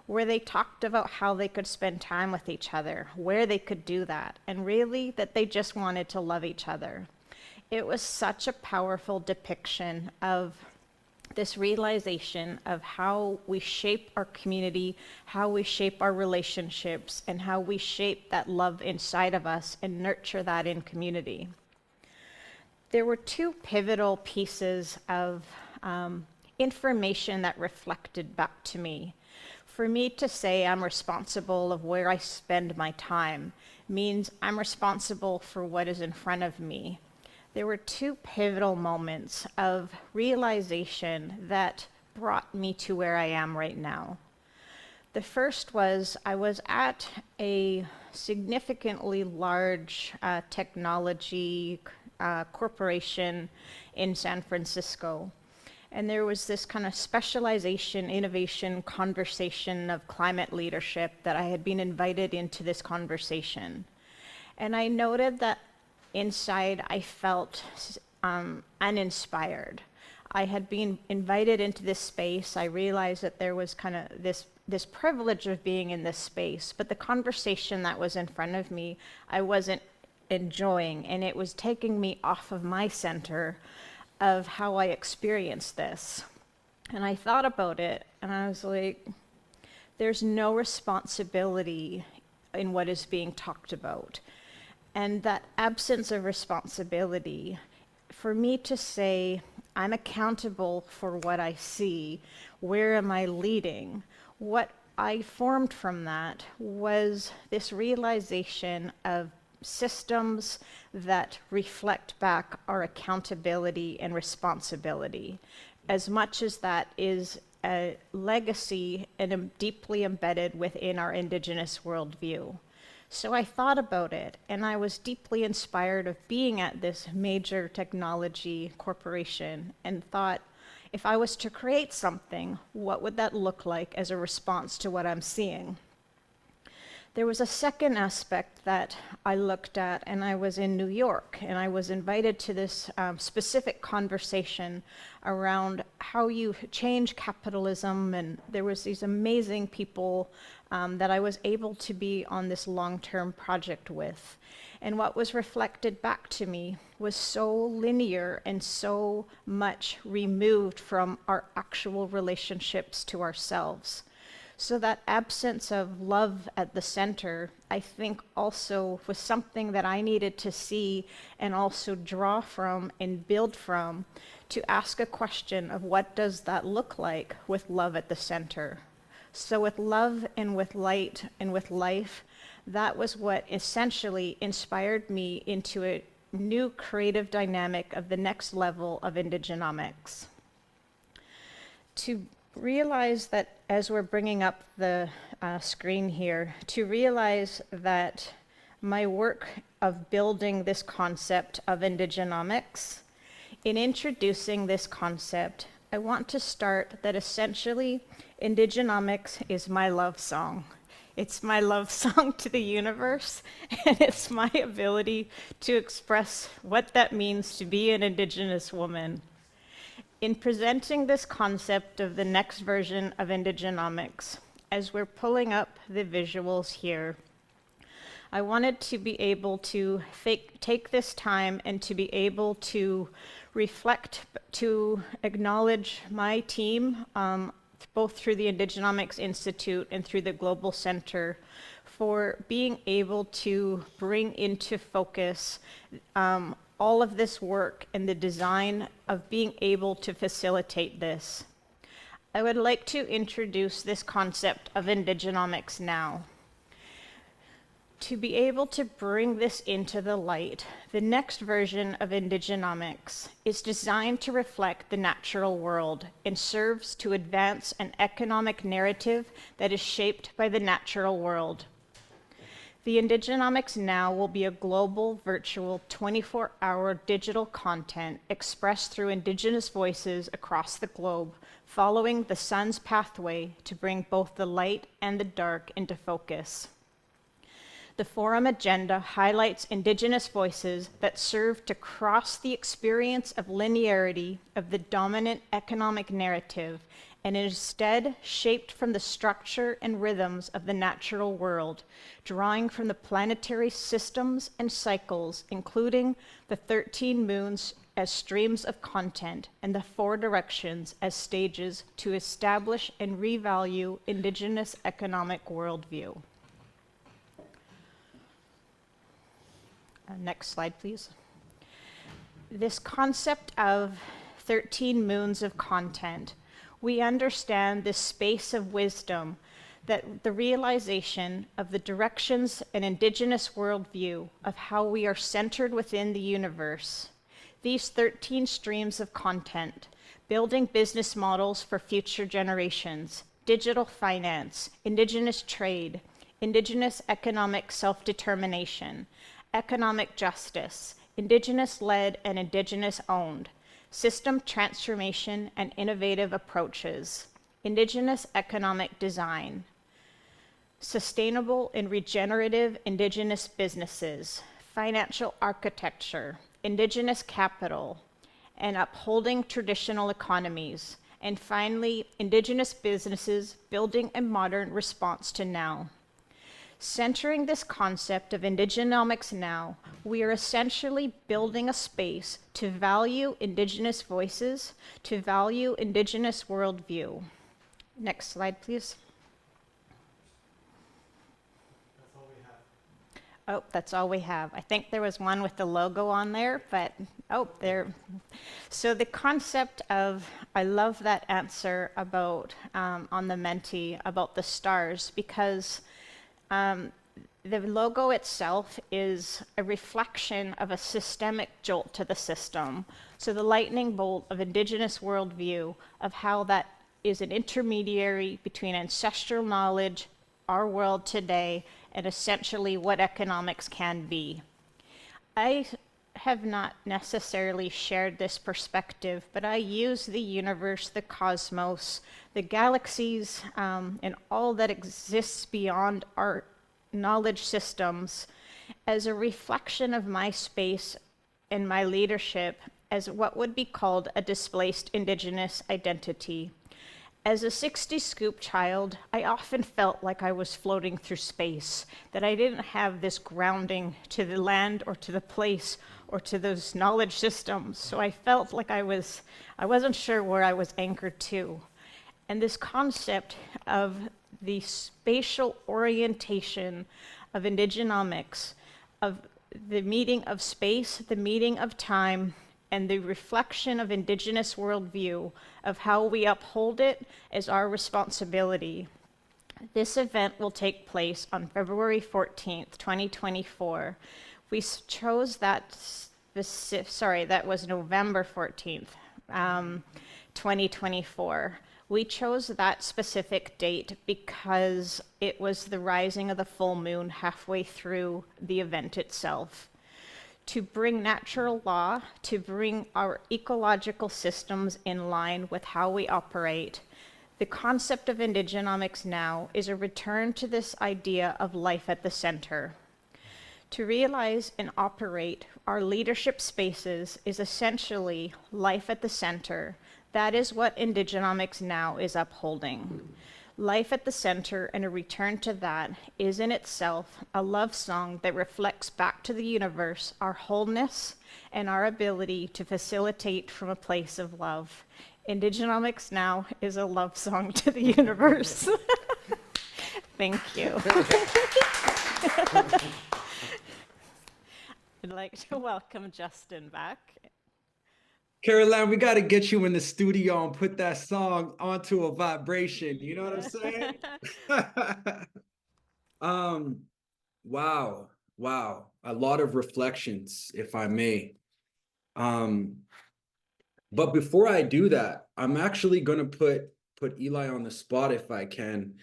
where they talked about how they could spend time with each other, where they could do that, and really that they just wanted to love each other. It was such a powerful depiction of this realization of how we shape our community, how we shape our relationships, and how we shape that love inside of us and nurture that in community. There were two pivotal pieces of information that reflected back to me. For me to say I'm responsible of where I spend my time means I'm responsible for what is in front of me. There were two pivotal moments of realization that brought me to where I am right now. The first was I was at a significantly large technology corporation in San Francisco. And there was this kind of specialization, innovation, conversation of climate leadership that I had been invited into this conversation. And I noted that inside I felt uninspired. I had been invited into this space. I realized that there was kind of this privilege of being in this space, but the conversation that was in front of me, I wasn't enjoying, and it was taking me off of my center of how I experienced this. And I thought about it, and I was like, there's no responsibility in what is being talked about. And that absence of responsibility, for me to say, I'm accountable for what I see, where am I leading? What I formed from that was this realization of systems that reflect back our accountability and responsibility, as much as that is a legacy and deeply embedded within our Indigenous worldview. So I thought about it, and I was deeply inspired of being at this major technology corporation and thought, if I was to create something, what would that look like as a response to what I'm seeing? There was a second aspect that I looked at, and I was in New York, and I was invited to this specific conversation around how you change capitalism, and there was these amazing people that I was able to be on this long-term project with. And what was reflected back to me was so linear and so much removed from our actual relationships to ourselves. So that absence of love at the center, I think also was something that I needed to see and also draw from and build from to ask a question of what does that look like with love at the center. So with love and with light and with life, that was what essentially inspired me into a new creative dynamic of the next level of Indigenomics. To realize that, as we're bringing up the screen here, to realize that my work of building this concept of Indigenomics, in introducing this concept, I want to start that essentially Indigenomics is my love song. It's my love song to the universe, and it's my ability to express what that means to be an Indigenous woman. In presenting this concept of the next version of Indigenomics, as we're pulling up the visuals here, I wanted to be able to take this time and to be able to reflect, to acknowledge my team, both through the Indigenomics Institute and through the Global Center, for being able to bring into focus all of this work and the design of being able to facilitate this. I would like to introduce this concept of Indigenomics now. To be able to bring this into the light, the next version of Indigenomics is designed to reflect the natural world and serves to advance an economic narrative that is shaped by the natural world. The Indigenomics Now will be a global, virtual, 24-hour digital content expressed through Indigenous voices across the globe, following the sun's pathway to bring both the light and the dark into focus. The forum agenda highlights Indigenous voices that serve to cross the experience of linearity of the dominant economic narrative and instead shaped from the structure and rhythms of the natural world, drawing from the planetary systems and cycles, including the 13 moons as streams of content and the 4 directions as stages to establish and revalue Indigenous economic worldview. Next slide, please. This concept of 13 moons of content we understand this space of wisdom, that the realization of the directions and Indigenous worldview of how we are centered within the universe. These 13 streams of content, building business models for future generations, digital finance, Indigenous trade, Indigenous economic self-determination, economic justice, Indigenous-led and Indigenous-owned, system transformation and innovative approaches, Indigenous economic design, sustainable and regenerative Indigenous businesses, financial architecture, Indigenous capital, and upholding traditional economies, and finally, Indigenous businesses building a modern response to now. Centering this concept of Indigenomics now, we are essentially building a space to value Indigenous voices, to value Indigenous worldview. Next slide, please. Oh, that's all we have. I think there was one with the logo on there, but oh, there. So the concept of, I love that answer about, on the Menti, about the stars, because the logo itself is a reflection of a systemic jolt to the system. So the lightning bolt of Indigenous worldview, of how that is an intermediary between ancestral knowledge, our world today, and essentially what economics can be. I have not necessarily shared this perspective, but I use the universe, the cosmos, the galaxies, and all that exists beyond our knowledge systems as a reflection of my space and my leadership as what would be called a displaced Indigenous identity. As a 60 scoop child, I often felt like I was floating through space, that I didn't have this grounding to the land or to the place or to those knowledge systems. So I felt like I wasn't sure where I was anchored to. And this concept of the spatial orientation of Indigenomics, of the meeting of space, the meeting of time, and the reflection of Indigenous worldview, of how we uphold it as our responsibility. This event will take place on February 14th, 2024. We chose that, that was November 14th, 2024. We chose that specific date because it was the rising of the full moon halfway through the event itself. To bring natural law, to bring our ecological systems in line with how we operate. The concept of Indigenomics now is a return to this idea of life at the center. To realize and operate our leadership spaces is essentially life at the center. That is what Indigenomics now is upholding. Life at the center and a return to that is in itself a love song that reflects back to the universe our wholeness and our ability to facilitate from a place of love. Indigenomics now is a love song to the universe. Thank you. I'd like to welcome Justin back. Caroline, we got to get you in the studio and put that song onto a vibration. You know what I'm saying? Wow. A lot of reflections, if I may. But before I do that, I'm actually going to put Eli on the spot if I can.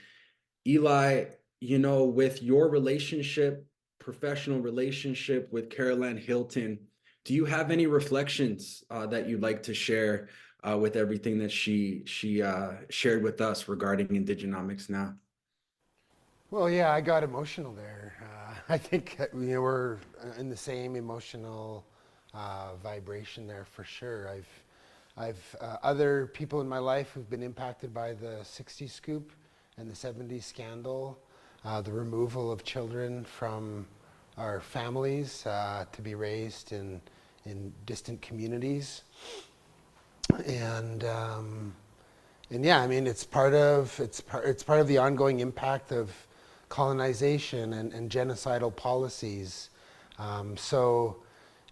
Eli, you know, with your relationship, professional relationship with Caroline Hilton, do you have any reflections that you'd like to share with everything that she shared with us regarding Indigenomics now? Well, yeah, I got emotional there. I think we're in the same emotional vibration there for sure. I've other people in my life who've been impacted by the 60s scoop and the 70s scandal, the removal of children from our families to be raised in distant communities, and yeah, I mean it's part of the ongoing impact of colonization and genocidal policies. So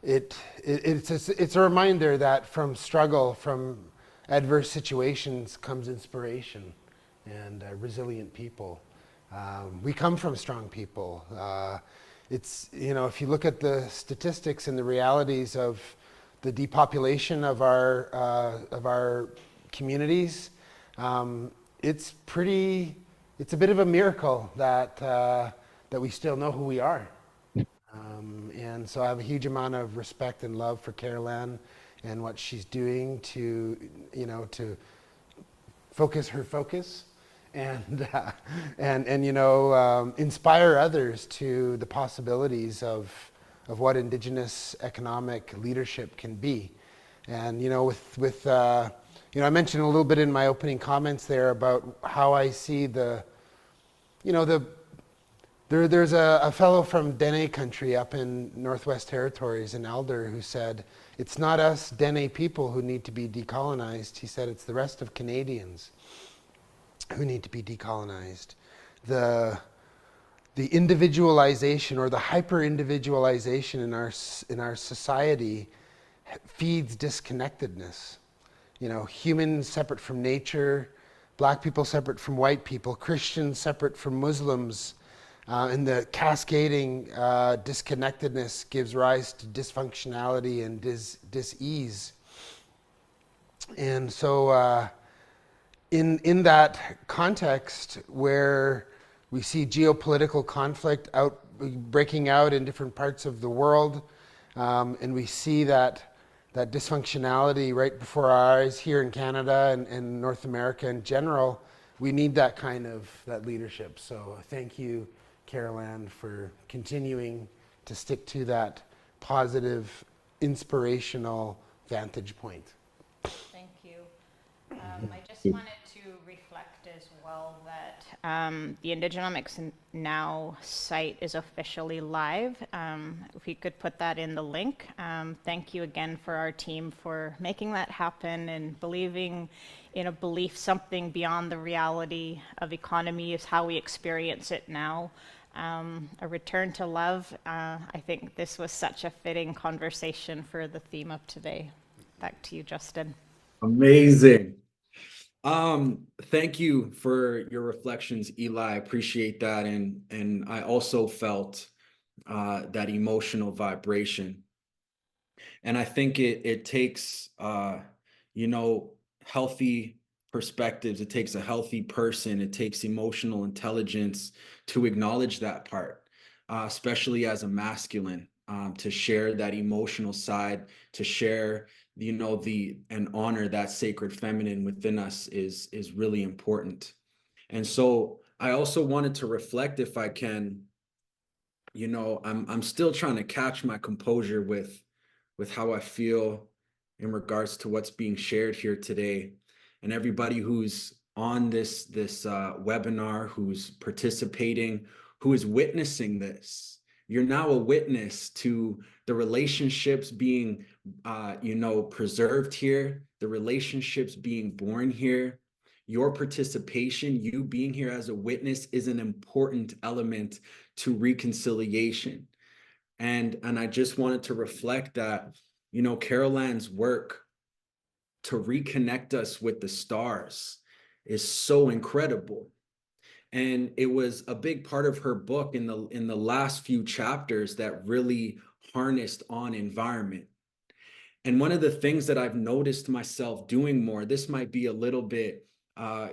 it's a reminder that from struggle, from adverse situations comes inspiration and resilient people. We come from strong people. It's, you know, if you look at the statistics and the realities of the depopulation of our communities, it's a bit of a miracle that that we still know who we are. And so I have a huge amount of respect and love for Carol-Ann and what she's doing to, you know, to focus her focus and you know, inspire others to the possibilities of what Indigenous economic leadership can be. And, you know, with you know, I mentioned a little bit in my opening comments there about how I see the, you know, there's a fellow from Dene country up in Northwest Territories, an elder, who said, it's not us Dene people who need to be decolonized. He said it's the rest of Canadians who need to be decolonized. The individualization or the hyper-individualization in our society feeds disconnectedness. You know, humans separate from nature, black people separate from white people, Christians separate from Muslims, and the cascading disconnectedness gives rise to dysfunctionality and dis-ease. And so in that context where we see geopolitical conflict breaking out in different parts of the world, and we see that dysfunctionality right before our eyes here in Canada and North America in general, we need that kind of leadership. So thank you, Carol-Ann, for continuing to stick to that positive, inspirational vantage point. Thank you. I just wanted to reflect as well that the Indigenomics Now site is officially live. If we could put that in the link. Thank you again for our team for making that happen and believing in a belief something beyond the reality of economy is how we experience it now. A return to love. I think this was such a fitting conversation for the theme of today. Back to you, Justin. Amazing. Thank you for your reflections, Eli. I appreciate that. And I also felt that emotional vibration. And I think it takes, you know, healthy perspectives. It takes a healthy person. It takes emotional intelligence to acknowledge that part, especially as a masculine, to share that emotional side, to share, you know, and honor that sacred feminine within us is really important. And so I also wanted to reflect, if I can, you know, I'm still trying to catch my composure with how I feel in regards to what's being shared here today. And everybody who's on this webinar, who's participating, who is witnessing this, you're now a witness to the relationships being, you know, preserved here, the relationships being born here. Your participation, you being here as a witness, is an important element to reconciliation. And I just wanted to reflect that, you know, Carol-Ann's work to reconnect us with the stars is so incredible. And it was a big part of her book in the last few chapters that really harnessed on environment. And one of the things that I've noticed myself doing more, this might be a little bit,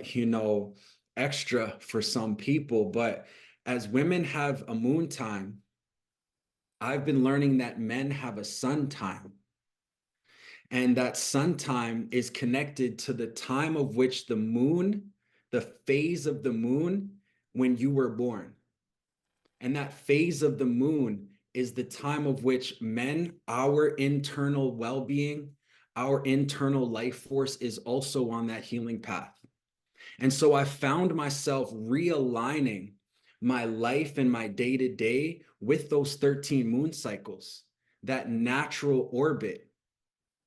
you know, extra for some people, but as women have a moon time, I've been learning that men have a sun time. And that sun time is connected to the time of which the moon, the phase of the moon when you were born. And that phase of the moon is the time of which men, our internal well-being, our internal life force is also on that healing path. And so I found myself realigning my life and my day-to-day with those 13 moon cycles, that natural orbit,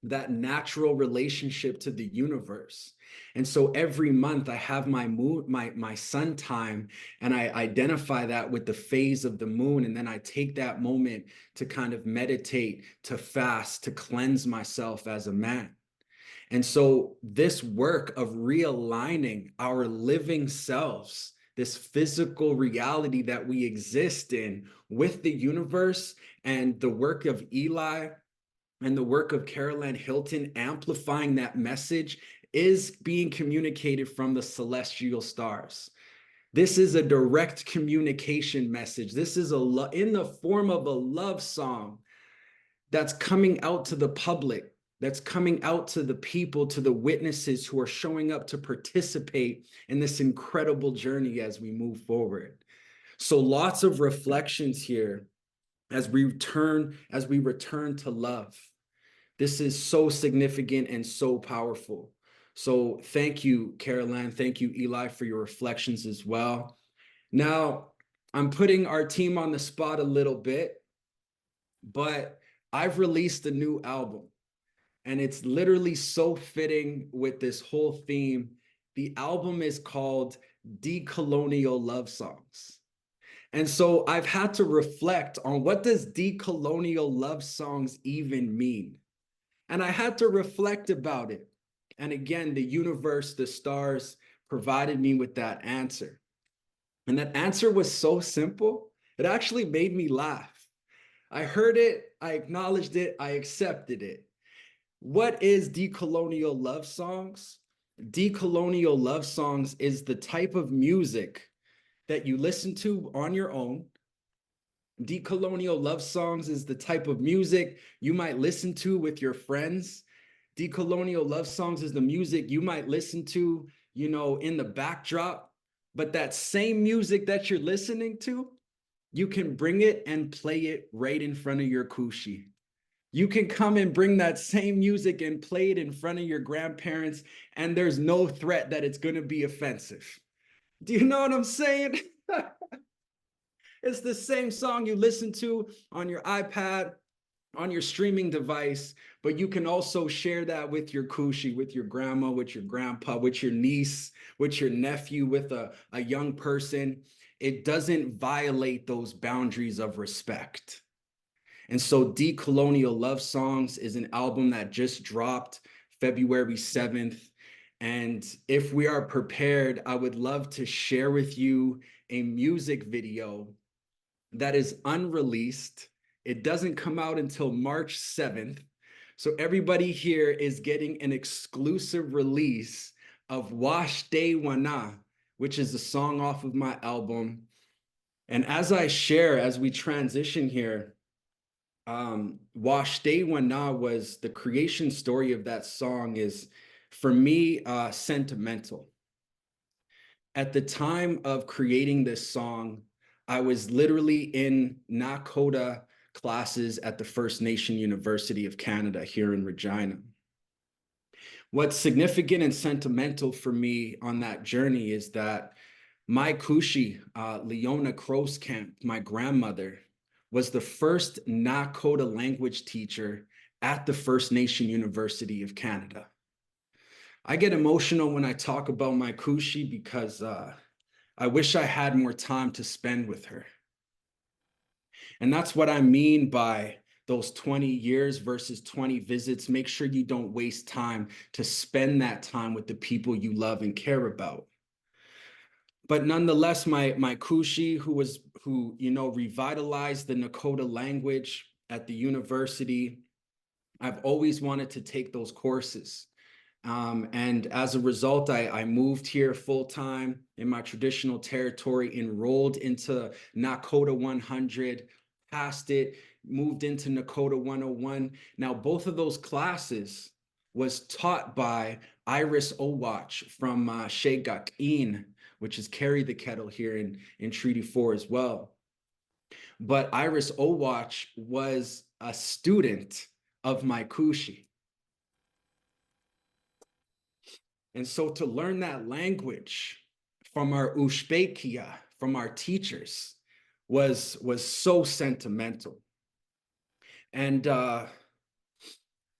that natural relationship to the universe. And so every month I have my moon, my sun time, and I identify that with the phase of the moon. And then I take that moment to kind of meditate, to fast, to cleanse myself as a man. And so this work of realigning our living selves, this physical reality that we exist in with the universe, and the work of Eli and the work of Carol Ann Hilton amplifying that message, is being communicated from the celestial stars. This is a direct communication message. This is in the form of a love song that's coming out to the public, that's coming out to the people, to the witnesses who are showing up to participate in this incredible journey as we move forward. So lots of reflections here as we return to love. This is so significant and so powerful. So thank you, Carol Ann. Thank you, Eli, for your reflections as well. Now, I'm putting our team on the spot a little bit, but I've released a new album, and it's literally so fitting with this whole theme. The album is called Decolonial Love Songs. And so I've had to reflect on, what does decolonial love songs even mean? And I had to reflect about it. And again, the universe, the stars provided me with that answer. And that answer was so simple, it actually made me laugh. I heard it, I acknowledged it, I accepted it. What is decolonial love songs? Decolonial love songs is the type of music that you listen to on your own. Decolonial love songs is the type of music you might listen to with your friends. Decolonial love songs is the music you might listen to, in the backdrop. But that same music that you're listening to, you can bring it and play it right in front of your kushi. You can come and bring that same music and play it in front of your grandparents, and there's no threat that it's going to be offensive. Do you know what I'm saying? It's the same song you listen to on your iPad, on your streaming device, but you can also share that with your kushi, with your grandma, with your grandpa, with your niece, with your nephew, with a young person. It doesn't violate those boundaries of respect. And so Decolonial Love Songs is an album that just dropped February 7th. And if we are prepared, I would love to share with you a music video that is unreleased. It doesn't come out until March 7th. So everybody here is getting an exclusive release of Wash Day Wana, which is a song off of my album. And as we transition here, Wash Day Wana was, the creation story of that song is, for me, sentimental. At the time of creating this song, I was literally in Nakota classes at the First Nation University of Canada here in Regina. What's significant and sentimental for me on that journey is that my kushi, Leona Croscamp, my grandmother, was the first Nakota language teacher at the First Nation University of Canada. I get emotional when I talk about my kushi because I wish I had more time to spend with her. And that's what I mean by those 20 years versus 20 visits. Make sure you don't waste time to spend that time with the people you love and care about. But nonetheless, my kushi, who revitalized the Nakota language at the university, I've always wanted to take those courses. And as a result, I moved here full-time in my traditional territory, enrolled into Nakota 100, passed it, moved into Nakota 101. Now, both of those classes was taught by Iris Owach from Zaagi'idiwin, which is Carry the Kettle here in Treaty 4 as well. But Iris Owach was a student of my kushi. And so to learn that language from our Ushbekia, from our teachers, was so sentimental. And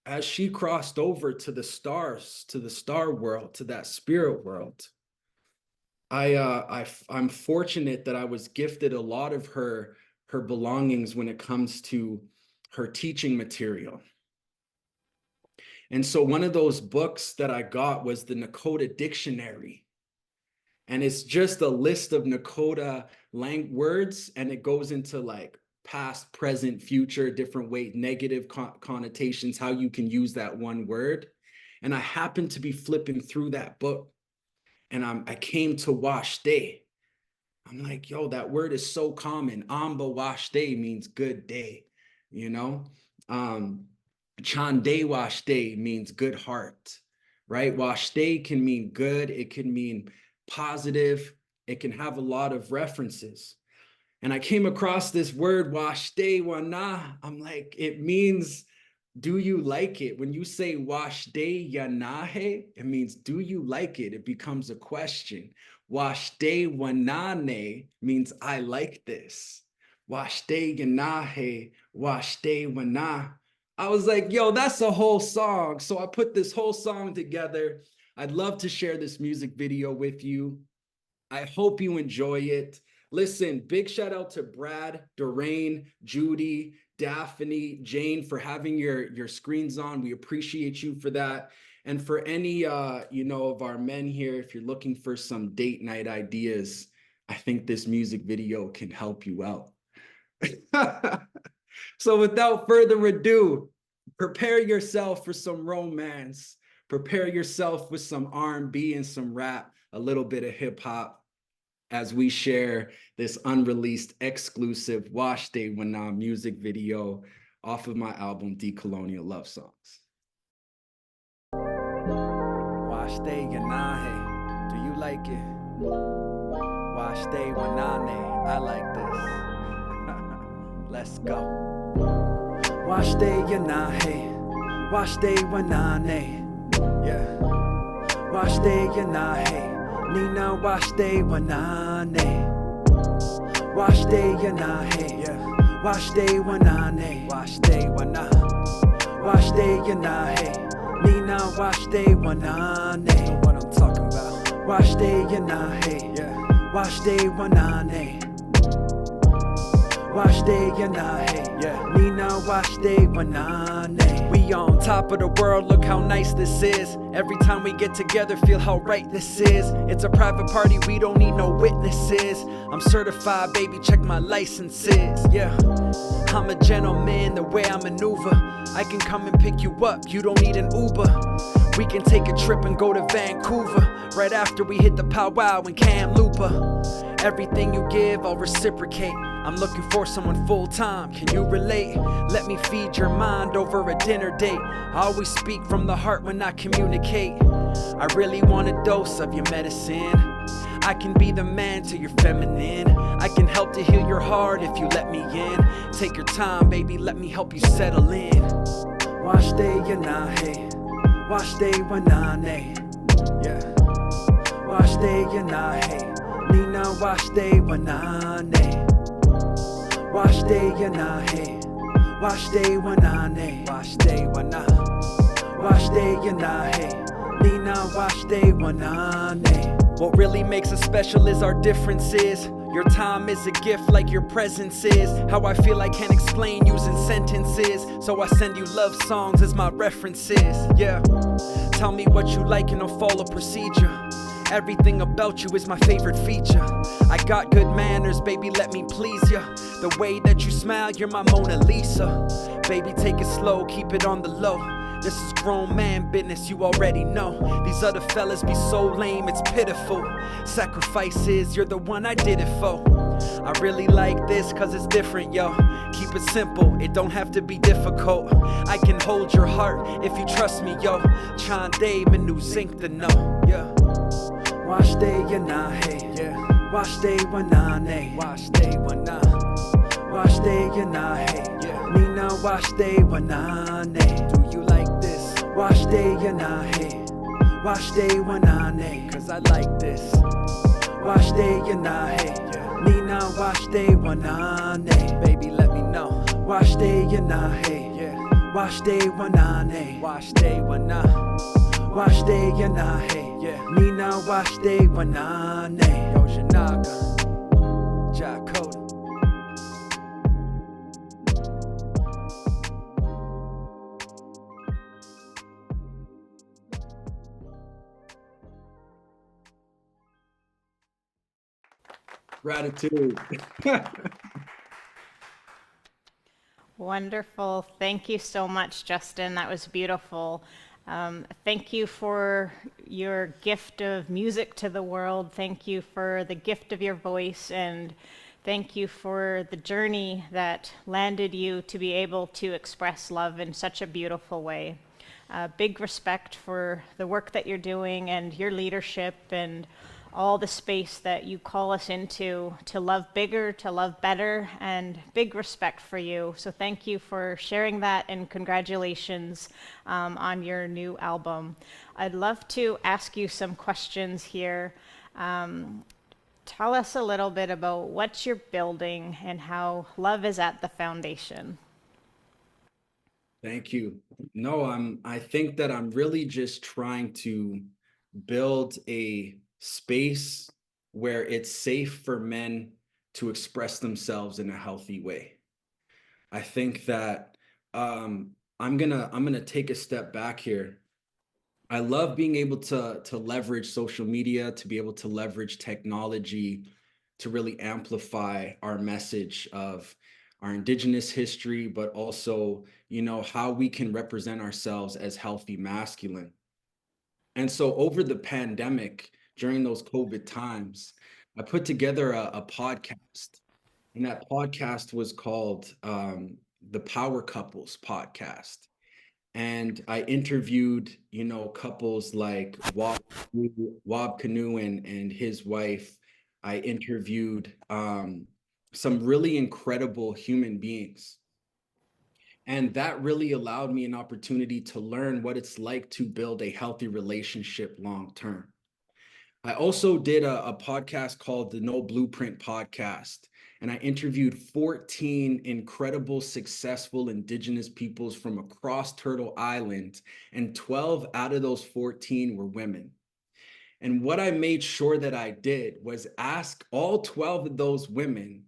as she crossed over to the stars, to the star world, to that spirit world, I'm fortunate that I was gifted a lot of her belongings when it comes to her teaching material. And so one of those books that I got was the Nakota Dictionary. And it's just a list of Nakota words, and it goes into like past, present, future, different way, negative connotations, how you can use that one word. And I happened to be flipping through that book, and I came to wash day. I'm like, yo, that word is so common. Amba wash day means good day, you know? Chande wash day means good heart, right? Wash day can mean good. It can mean positive. It can have a lot of references. And I came across this word, wash day wana. I'm like, it means, do you like it? When you say wash day yanahe, it means, do you like it? It becomes a question. Wash day wanane means, I like this. Wash day yanahe, wash day wana. I was like, yo, that's a whole song. So I put this whole song together. I'd love to share this music video with you. I hope you enjoy it. Listen, big shout out to Brad, Doreen, Judy, Daphne, Jane for having your screens on. We appreciate you for that. And for any of our men here, if you're looking for some date night ideas, I think this music video can help you out. So without further ado, prepare yourself for some romance. Prepare yourself with some R&B and some rap, a little bit of hip hop, as we share this unreleased exclusive Wash Day Wana music video off of my album, Decolonial Love Songs. Wash Day Yanahe, do you like it? Wash Day Wanane, I like this. Let's go. Wash Day Yanahe, Wash Day Wanane, yeah. Wash Day Yanahe. Nina wash day wanane, wash day yanahe, yeah. Wash day wanane, wash day wana, wash day yanahe, Nina wash day wanane. Know what I'm talking about? Wash day yanahe, yeah. Wash day wanane, wash day yanahe, yeah. Nina wash day wanane. We on top of the world, look how nice this is. Every time we get together, feel how right this is. It's a private party, we don't need no witnesses. I'm certified, baby, check my licenses, yeah. I'm a gentleman, the way I maneuver. I can come and pick you up, you don't need an Uber. We can take a trip and go to Vancouver, right after we hit the powwow in Kamloops. Everything you give, I'll reciprocate. I'm looking for someone full-time, can you relate? Let me feed your mind over a dinner date. I always speak from the heart when I communicate. I really want a dose of your medicine. I can be the man to your feminine. I can help to heal your heart if you let me in. Take your time, baby, let me help you settle in. Wash day yanahe, wash day wanane, yeah. Wash day yanahe, Nina wash day wanane. Wash day yanahe, wash day wanane, wash day wana, wash day yanahe, Nina wash day wanane. What really makes us special is our differences. Your time is a gift like your presence is. How I feel I can't explain using sentences, so I send you love songs as my references, yeah. Tell me what you like and I'll follow procedure. Everything about you is my favorite feature. I got good manners, baby, let me please ya. The way that you smile, you're my Mona Lisa. Baby, take it slow, keep it on the low. This is grown man business, you already know. These other fellas be so lame, it's pitiful. Sacrifices, you're the one I did it for. I really like this cause it's different, yo. Keep it simple, it don't have to be difficult. I can hold your heart if you trust me, yo. Chande menu zinc the no, yeah. Wash day yanahe, yeah. Wash day wanane, wash day wana. Wash day yanahe, yeah. Nina wash day wanane. Do you like this? Wash day yanahe, wash day wanane. Cause I like this. Wash day yanahe, yeah. Nina wash day wanane. Baby, let me know. Wash day yanahe, yeah. Wash day wanane. Wash day wana. Wash day yanahe, yeah. Nina wash day wanane. Yo, Janaga, Jacoda. Gratitude. Wonderful. Thank you so much, Justin. That was beautiful. Thank you for your gift of music to the world. Thank you for the gift of your voice, and thank you for the journey that landed you to be able to express love in such a beautiful way. Big respect for the work that you're doing and your leadership and all the space that you call us into to love bigger, to love better, and big respect for you. So thank you for sharing that, and congratulations on your new album. I'd love to ask you some questions here. Tell us a little bit about what you're building and how love is at the foundation. Thank you. No, I think that I'm really just trying to build a space where it's safe for men to express themselves in a healthy way. I think that I'm gonna take a step back here. I love being able to leverage social media, to be able to leverage technology to really amplify our message of our Indigenous history, but also, how we can represent ourselves as healthy masculine. And so over the pandemic, during those COVID times, I put together a podcast, and that podcast was called the Power Couples Podcast. And I interviewed, couples like Wab Canoe and his wife. I interviewed some really incredible human beings. And that really allowed me an opportunity to learn what it's like to build a healthy relationship long term. I also did a podcast called the No Blueprint Podcast, and I interviewed 14 incredible, successful Indigenous peoples from across Turtle Island, and 12 out of those 14 were women. And what I made sure that I did was ask all 12 of those women,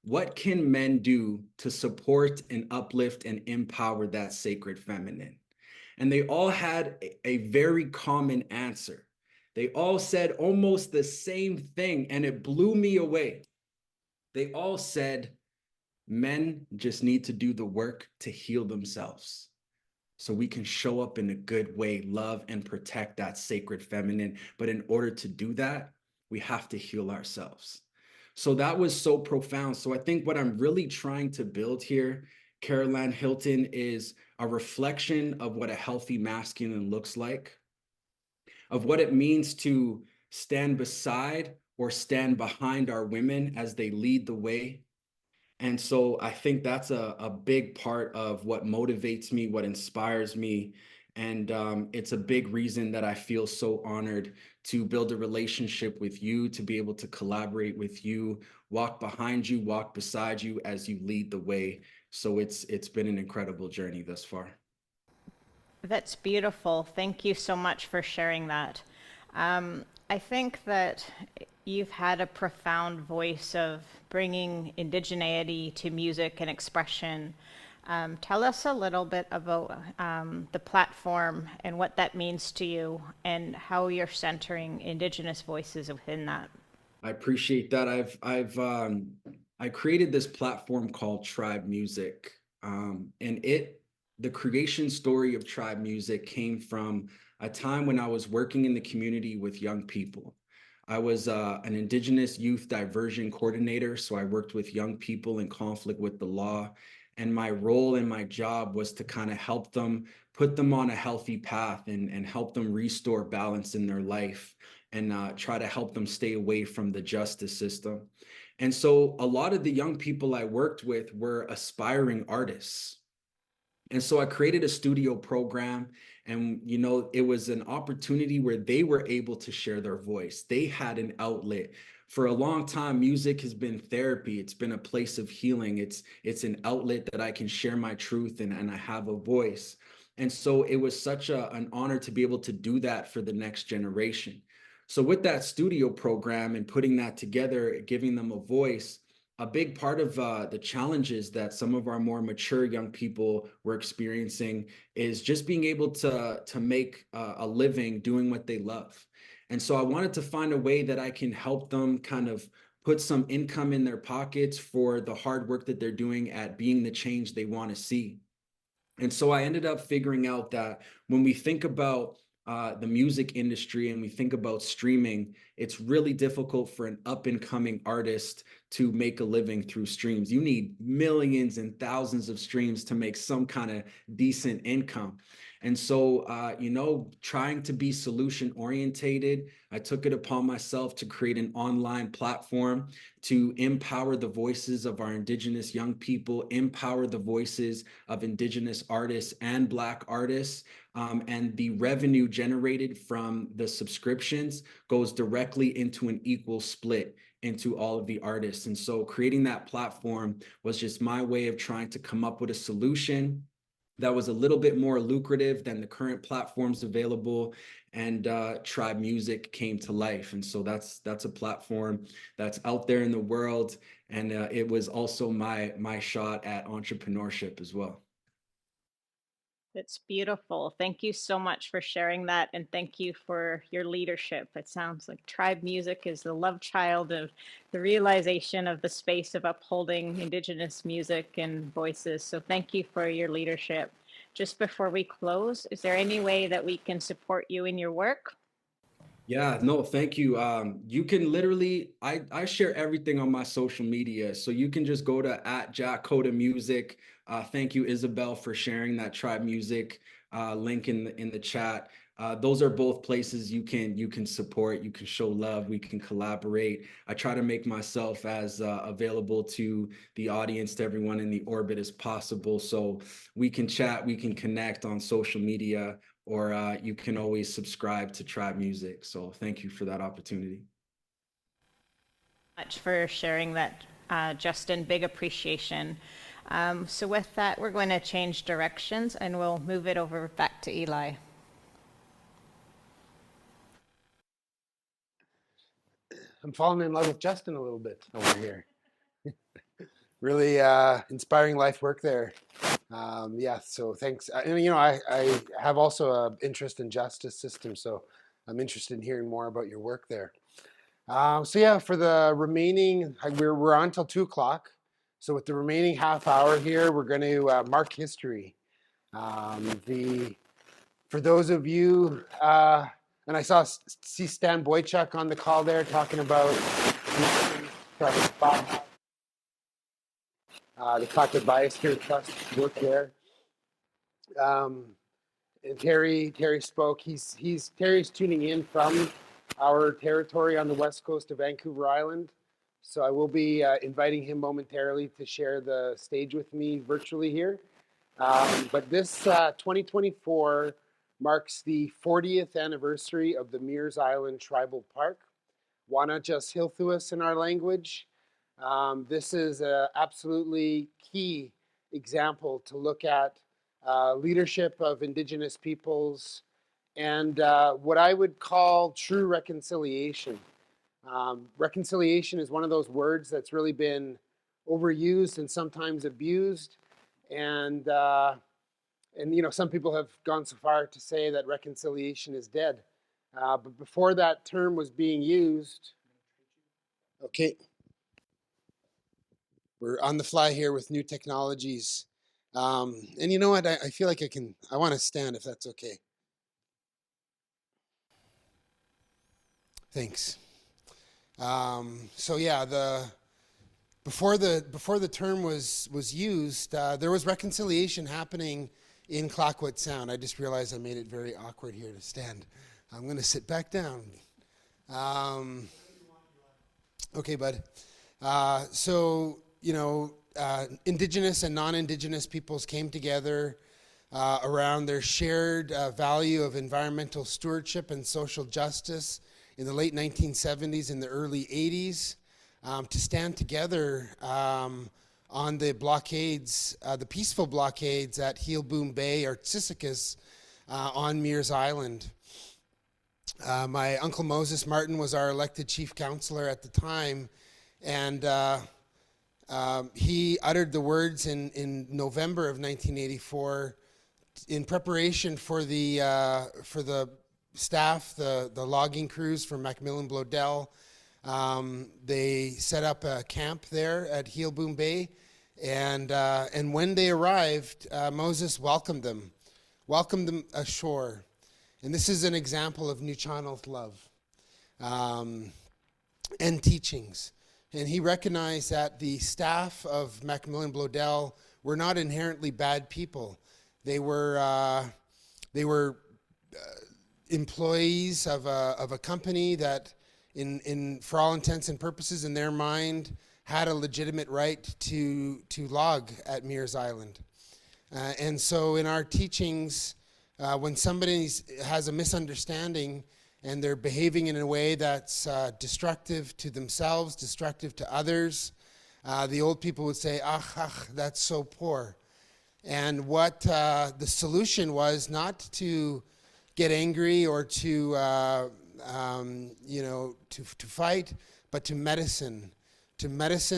what can men do to support and uplift and empower that sacred feminine? And they all had a very common answer. They all said almost the same thing, and it blew me away. They all said, men just need to do the work to heal themselves so we can show up in a good way, love and protect that sacred feminine. But in order to do that, we have to heal ourselves. So that was so profound. So I think what I'm really trying to build here, Caroline Hilton, is a reflection of what a healthy masculine looks like, of what it means to stand beside or stand behind our women as they lead the way. And so I think that's a big part of what motivates me, what inspires me. And it's a big reason that I feel so honored to build a relationship with you, to be able to collaborate with you, walk behind you, walk beside you as you lead the way. So it's been an incredible journey thus far. That's beautiful. Thank you so much for sharing that. I think that you've had a profound voice of bringing indigeneity to music and expression. Tell us a little bit about the platform and what that means to you and how you're centering Indigenous voices within that. I appreciate that. I created this platform called Tribe Music, and the creation story of Tribe Music came from a time when I was working in the community with young people. I was an Indigenous youth diversion coordinator, so I worked with young people in conflict with the law. And my role and my job was to kind of help them, put them on a healthy path and help them restore balance in their life and try to help them stay away from the justice system. And so a lot of the young people I worked with were aspiring artists. And so I created a studio program, and it was an opportunity where they were able to share their voice. They had an outlet. For a long time, music has been therapy. It's been a place of healing. It's an outlet that I can share my truth and I have a voice. And so it was such an honor to be able to do that for the next generation. So with that studio program and putting that together, giving them a voice, a big part of the challenges that some of our more mature young people were experiencing is just being able to make a living doing what they love. And so I wanted to find a way that I can help them kind of put some income in their pockets for the hard work that they're doing at being the change they want to see. And so I ended up figuring out that when we think about the music industry and we think about streaming, it's really difficult for an up and coming artist to make a living through streams. You need millions and thousands of streams to make some kind of decent income. And so, trying to be solution orientated, I took it upon myself to create an online platform to empower the voices of our Indigenous young people, empower the voices of Indigenous artists and Black artists. And the revenue generated from the subscriptions goes directly into an equal split into all of the artists. And so creating that platform was just my way of trying to come up with a solution that was a little bit more lucrative than the current platforms available, and Tribe Music came to life. And so that's a platform that's out there in the world, and it was also my shot at entrepreneurship as well. It's beautiful. Thank you so much for sharing that, and thank you for your leadership. It sounds like Tribe Music is the love child of the realization of the space of upholding Indigenous music and voices. So thank you for your leadership. Just before we close, is there any way that we can support you in your work? Yeah, no, thank you. You can literally, I share everything on my social media. So you can just go to @JackCodaMusic. Thank you, Isabel, for sharing that Tribe Music link in the chat. Those are both places you can support, you can show love, we can collaborate. I try to make myself as available to the audience, to everyone in the orbit as possible. So we can chat, we can connect on social media, or you can always subscribe to Tribe Music. So thank you for that opportunity. Much for sharing that, Justin. Big appreciation. So with that, we're going to change directions and we'll move it over back to Eli. I'm falling in love with Justin a little bit over here. Really inspiring life work there. Yeah, so thanks. I have also an interest in justice system, so I'm interested in hearing more about your work there. So yeah, for the remaining, we're on till 2 o'clock. So with the remaining half hour here, we're going to mark history. For those of you, and I see Stan Boychuk on the call there talking about the collective biosphere trust work there. And Terry spoke. Terry's tuning in from our territory on the west coast of Vancouver Island. So I will be inviting him momentarily to share the stage with me virtually here. But this 2024 marks the 40th anniversary of the Meares Island Tribal Park, Wanachas Hilthuas in our language. This is an absolutely key example to look at leadership of Indigenous peoples and what I would call true reconciliation. Reconciliation is one of those words that's really been overused and sometimes abused, and some people have gone so far to say that reconciliation is dead. But before that term was being used, okay, we're on the fly here with new technologies. And you know what? I feel like I want to stand if that's okay. Thanks. So yeah, before the term was used, there was reconciliation happening in Clayoquot Sound. I just realized I made it very awkward here to stand. I'm going to sit back down. Okay, bud. So Indigenous and non-Indigenous peoples came together around their shared value of environmental stewardship and social justice in the late 1970s and the early 80s to stand together on the blockades, the peaceful blockades at Heel Boom Bay or Tsisikas on Meares Island. My Uncle Moses Martin was our elected chief counselor at the time, and he uttered the words in November of 1984 in preparation for the staff, the logging crews from Macmillan Bloedel, They set up a camp there at Heilboom Bay, and when they arrived, Moses welcomed them ashore. And this is an example of Nuu-chah-nulth love and teachings. And he recognized that the staff of Macmillan Bloedel were not inherently bad people. They were employees of a company that, for all intents and purposes, in their mind, had a legitimate right to log at Meares Island. And so in our teachings, when somebody has a misunderstanding and they're behaving in a way that's destructive to themselves, destructive to others, the old people would say, that's so poor. And what the solution was not to get angry or to fight, but to medicine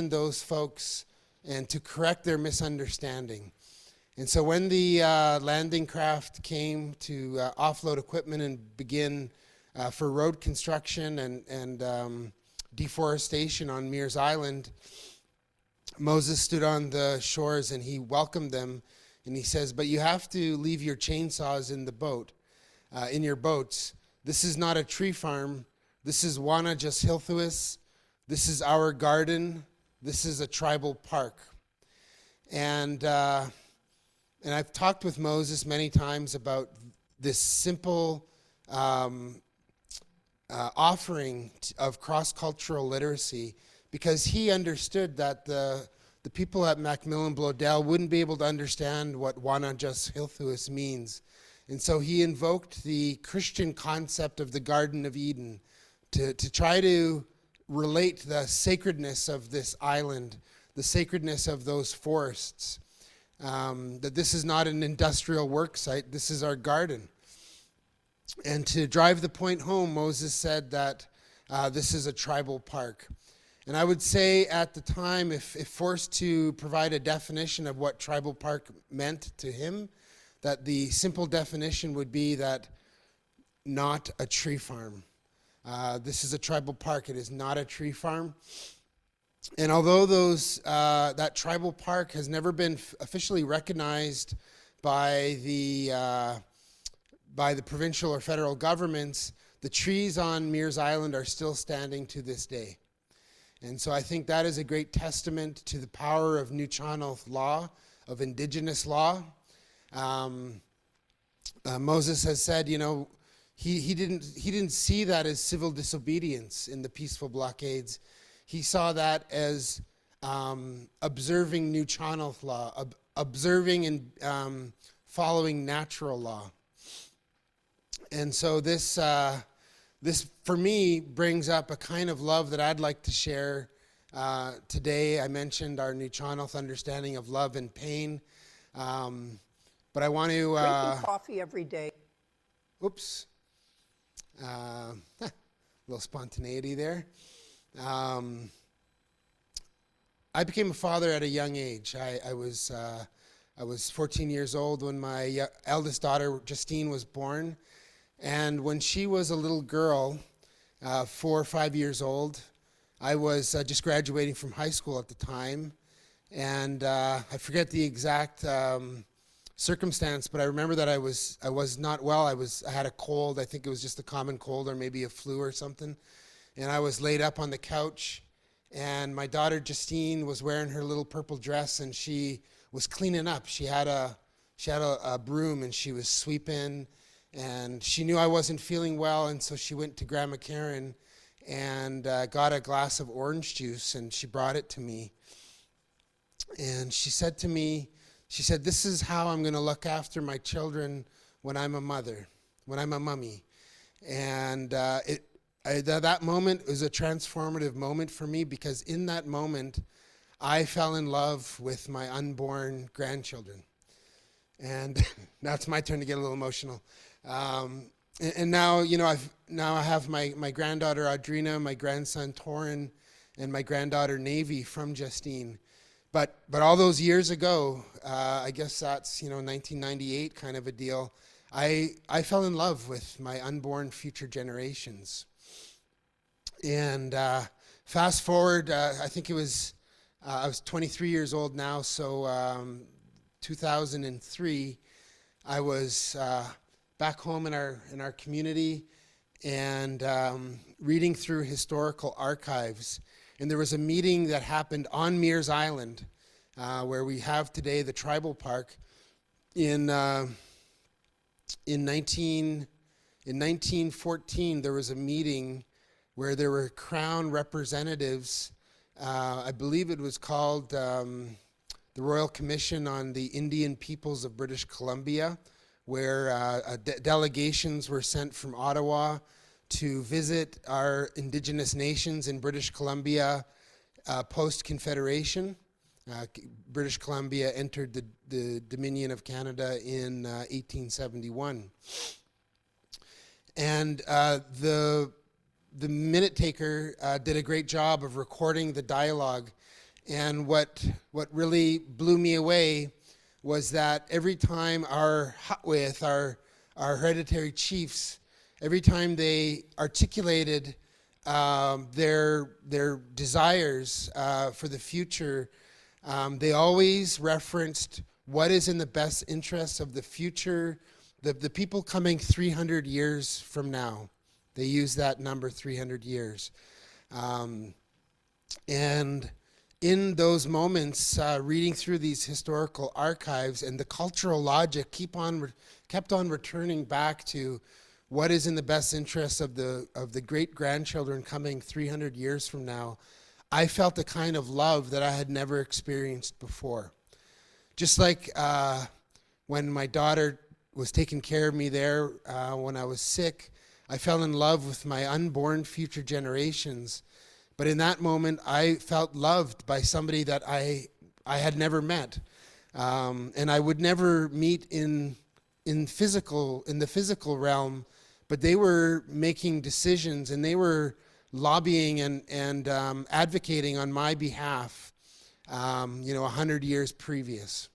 those folks and to correct their misunderstanding. And so when the landing craft came to offload equipment and begin for road construction and deforestation on Meares Island, Moses stood on the shores and he welcomed them, and he says, but you have to leave your chainsaws in the boat, in your boats. This is not a tree farm. This is Wana Zaagi'idiwin. This is our garden. This is a tribal park. And I've talked with Moses many times about this simple offering of cross-cultural literacy, because he understood that the people at Macmillan Bloedel wouldn't be able to understand what Wana Zaagi'idiwin means. And so he invoked the Christian concept of the Garden of Eden to try to relate the sacredness of this island, the sacredness of those forests, that this is not an industrial work site, this is our garden. And to drive the point home, Moses said that this is a tribal park. And I would say at the time, if forced to provide a definition of what tribal park meant to him, that the simple definition would be that not a tree farm. This is a tribal park, it is not a tree farm. And although that tribal park has never been officially recognized by the provincial or federal governments, the trees on Meares Island are still standing to this day. And so I think that is a great testament to the power of Nuu-chah-nulth law, of Indigenous law. Moses has said, he didn't see that as civil disobedience in the peaceful blockades. He saw that as observing Nuu-chah-nulth law, observing and following natural law. And so this for me brings up a kind of love that I'd like to share today. I mentioned our Nuu-chah-nulth understanding of love and pain, but I want to drinking coffee every day. Oops, a little spontaneity there. I became a father at a young age. I was 14 years old when my eldest daughter Justine was born. And when she was a little girl, 4 or 5 years old, I was just graduating from high school at the time. And I forget the exact circumstance, but I remember that I was not well. I had a cold. I think it was just a common cold or maybe a flu or something. And I was laid up on the couch. And my daughter Justine was wearing her little purple dress, and she was cleaning up. She had a broom, and she was sweeping. And she knew I wasn't feeling well, and so she went to Grandma Karen and got a glass of orange juice, and she brought it to me. And she said to me, this is how I'm going to look after my children when I'm a mother, when I'm a mummy. And that moment was a transformative moment for me, because in that moment, I fell in love with my unborn grandchildren. And now it's my turn to get a little emotional. And now, I have my granddaughter Audrina, my grandson Torin, and my granddaughter Navy from Justine. But all those years ago, I guess that's 1998 kind of a deal. I fell in love with my unborn future generations. And fast forward, I think it was, I was 23 years old now, so 2003, I was back home in our community and reading through historical archives. And there was a meeting that happened on Meares Island, where we have today the tribal park. In 1914, there was a meeting where there were Crown representatives. I believe it was called the Royal Commission on the Indian Peoples of British Columbia, where delegations were sent from Ottawa to visit our Indigenous nations in British Columbia post-Confederation. British Columbia entered the Dominion of Canada in 1871. And the minute taker did a great job of recording the dialogue. And what really blew me away was that every time our Hutwith, our hereditary chiefs, every time they articulated their desires for the future, they always referenced what is in the best interest of the future, the people coming 300 years from now. They use that number, 300 years. And in those moments, reading through these historical archives, and the cultural logic kept on returning back to what is in the best interest of the great-grandchildren coming 300 years from now, I felt a kind of love that I had never experienced before. Just like when my daughter was taking care of me there when I was sick, I fell in love with my unborn future generations. But in that moment, I felt loved by somebody that I had never met. And I would never meet in the physical realm, but they were making decisions and they were lobbying and advocating on my behalf, 100 years previous.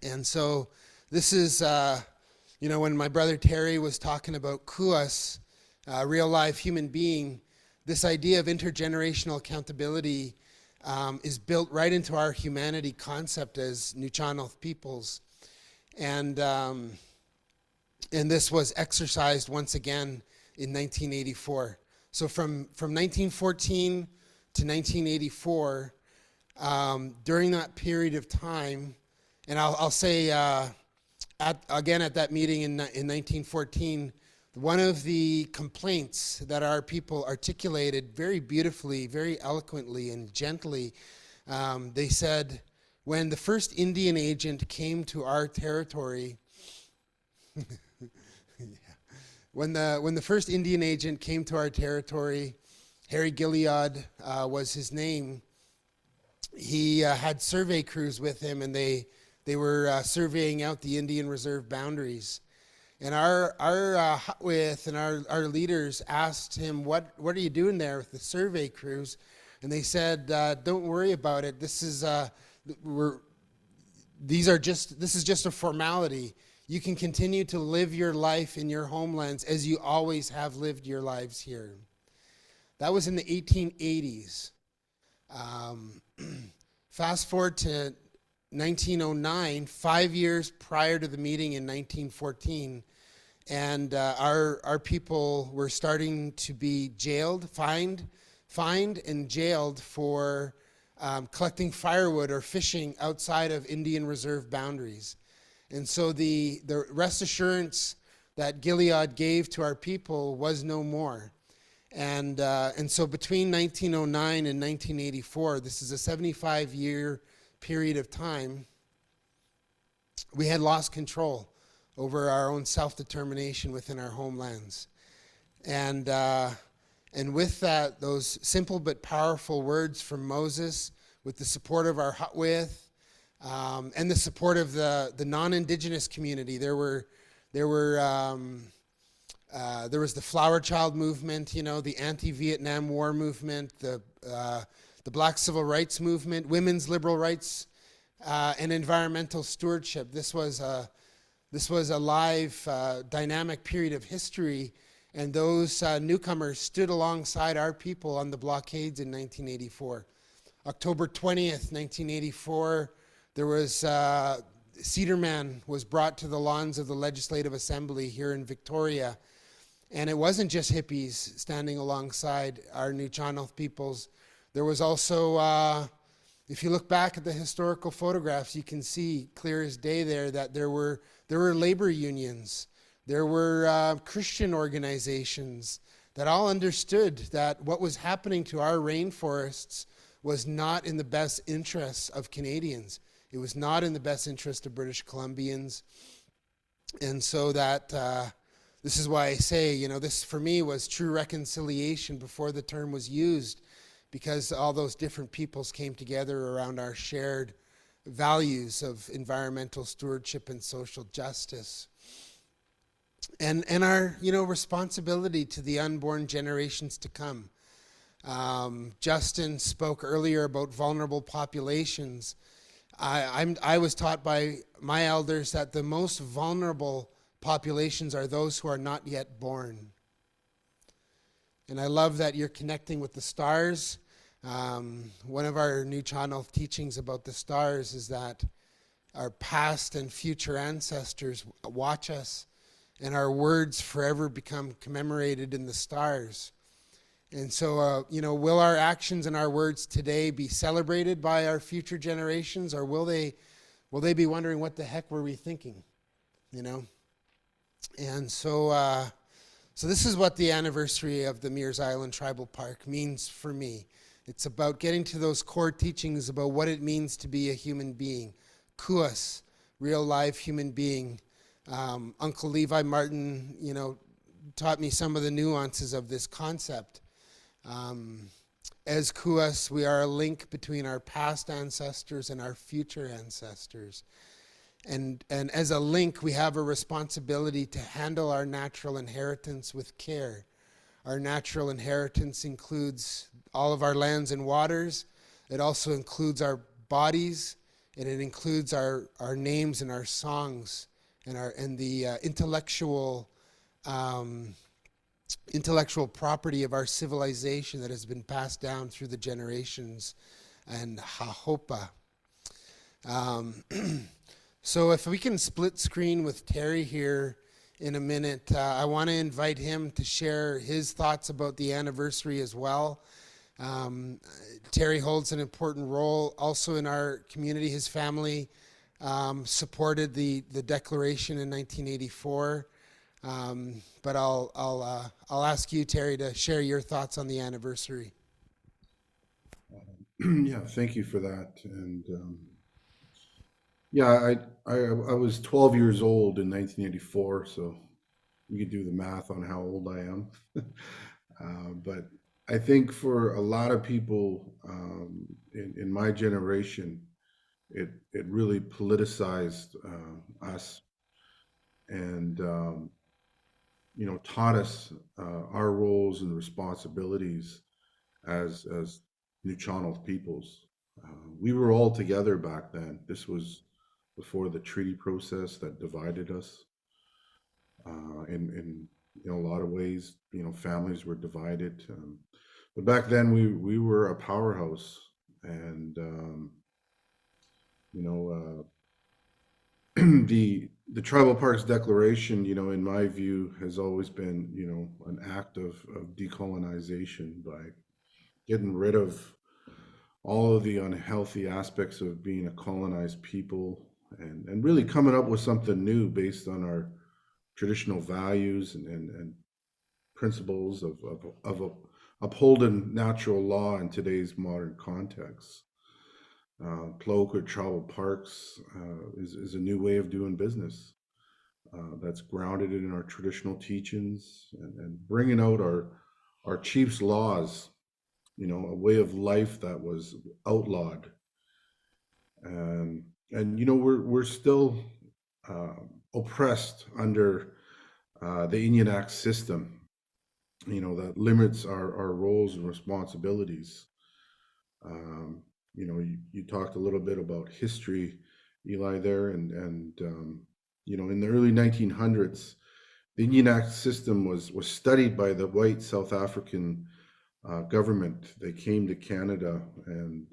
And so this is, when my brother Terry was talking about KUAS, real life human being, this idea of intergenerational accountability is built right into our humanity concept as Nuu-chah-nulth peoples. And this was exercised once again in 1984. So from 1914 to 1984, during that period of time, and I'll say at that meeting in 1914, one of the complaints that our people articulated very beautifully, very eloquently and gently, they said, when the first Indian agent came to our territory, when the first Indian agent came to our territory, Harry Gilead was his name. He had survey crews with him, and they were surveying out the Indian Reserve boundaries. And our Hutwith and our leaders asked him, what are you doing there with the survey crews? And they said, don't worry about it. This is just a formality. You can continue to live your life in your homelands as you always have lived your lives here. That was in the 1880s. Fast forward to 1909, 5 years prior to the meeting in 1914, and our people were starting to be jailed, fined and jailed for collecting firewood or fishing outside of Indian Reserve boundaries. And so the rest assurance that Gilead gave to our people was no more. And so between 1909 and 1984, this is a 75-year period of time, we had lost control over our own self-determination within our homelands. And with that, those simple but powerful words from Moses, with the support of our Hutwith, and the support of the non-Indigenous community, there was the Flower Child movement, the anti-Vietnam War movement, the Black Civil Rights movement, women's liberal rights, and environmental stewardship. This was a live, dynamic period of history, And those newcomers stood alongside our people on the blockades in 1984. October 20th, 1984, there was Cedar Man was brought to the lawns of the Legislative Assembly here in Victoria. And it wasn't just hippies standing alongside our Nuu-chah-nulth peoples. There was also, if you look back at the historical photographs, you can see clear as day there that there were labor unions. There were Christian organizations that all understood that what was happening to our rainforests was not in the best interests of Canadians. It was not in the best interest of British Columbians. And so that, this is why I say, you know, this for me was true reconciliation before the term was used, because all those different peoples came together around our shared values of environmental stewardship and social justice. And our, you know, responsibility to the unborn generations to come. Justin spoke earlier about vulnerable populations. I was taught by my elders that the most vulnerable populations are those who are not yet born. And I love that you're connecting with the stars. One of our Nuu-chah-nulth teachings about the stars is that our past and future ancestors watch us, and our words forever become commemorated in the stars. And so, you know, will our actions and our words today be celebrated by our future generations, or will they be wondering what the heck were we thinking, you know? And so, so this is what the anniversary of the Meares Island Tribal Park means for me. It's about getting to those core teachings about what it means to be a human being. Kuas, real live human being. Uncle Levi Martin, you know, taught me some of the nuances of this concept. As Kuas, we are a link between our past ancestors and our future ancestors. And as a link, we have a responsibility to handle our natural inheritance with care. Our natural inheritance includes all of our lands and waters. It also includes our bodies, and it includes our names and our songs and the intellectual property of our civilization that has been passed down through the generations, and hahopa. So if we can split screen with Terry here in a minute, I want to invite him to share his thoughts about the anniversary as well. Terry holds an important role also in our community. His family supported the declaration in 1984. But I'll ask you, Terry, to share your thoughts on the anniversary. Yeah, thank you for that. And yeah, I was 12 years old in 1984, so you could do the math on how old I am. But I think for a lot of people in my generation, it really politicized us and you know, taught us our roles and responsibilities as Nuu-chah-nulth peoples. We were all together back then. This was before the treaty process that divided us. In you know, a lot of ways, you know, families were divided. But back then we were a powerhouse, and you know, the Tribal Parks Declaration, you know, in my view, has always been, you know, an act of decolonization by getting rid of all of the unhealthy aspects of being a colonized people, and really coming up with something new based on our traditional values and principles of upholding natural law in today's modern context. Ploquet Tribal Parks is a new way of doing business that's grounded in our traditional teachings and bringing out our chiefs' laws, you know, a way of life that was outlawed. And you know, we're still oppressed under the Indian Act system, you know, that limits our roles and responsibilities. You know, you talked a little bit about history, Eli, there, and you know, in the early 1900s, the Indigenomics system was studied by the white South African government. They came to Canada and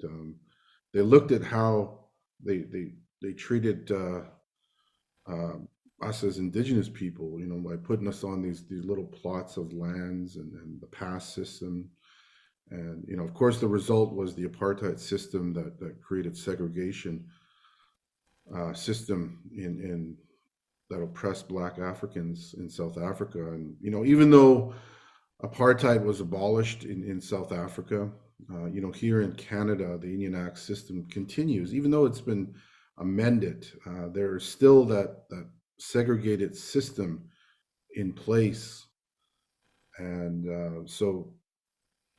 they looked at how they treated us as Indigenous people, you know, by putting us on these little plots of lands and the pass system. And, you know, of course, the result was the apartheid system that created segregation system in that oppressed Black Africans in South Africa. And, you know, even though apartheid was abolished in South Africa, you know, here in Canada, the Indigenomics system continues, even though it's been amended. There is still that segregated system in place. And so,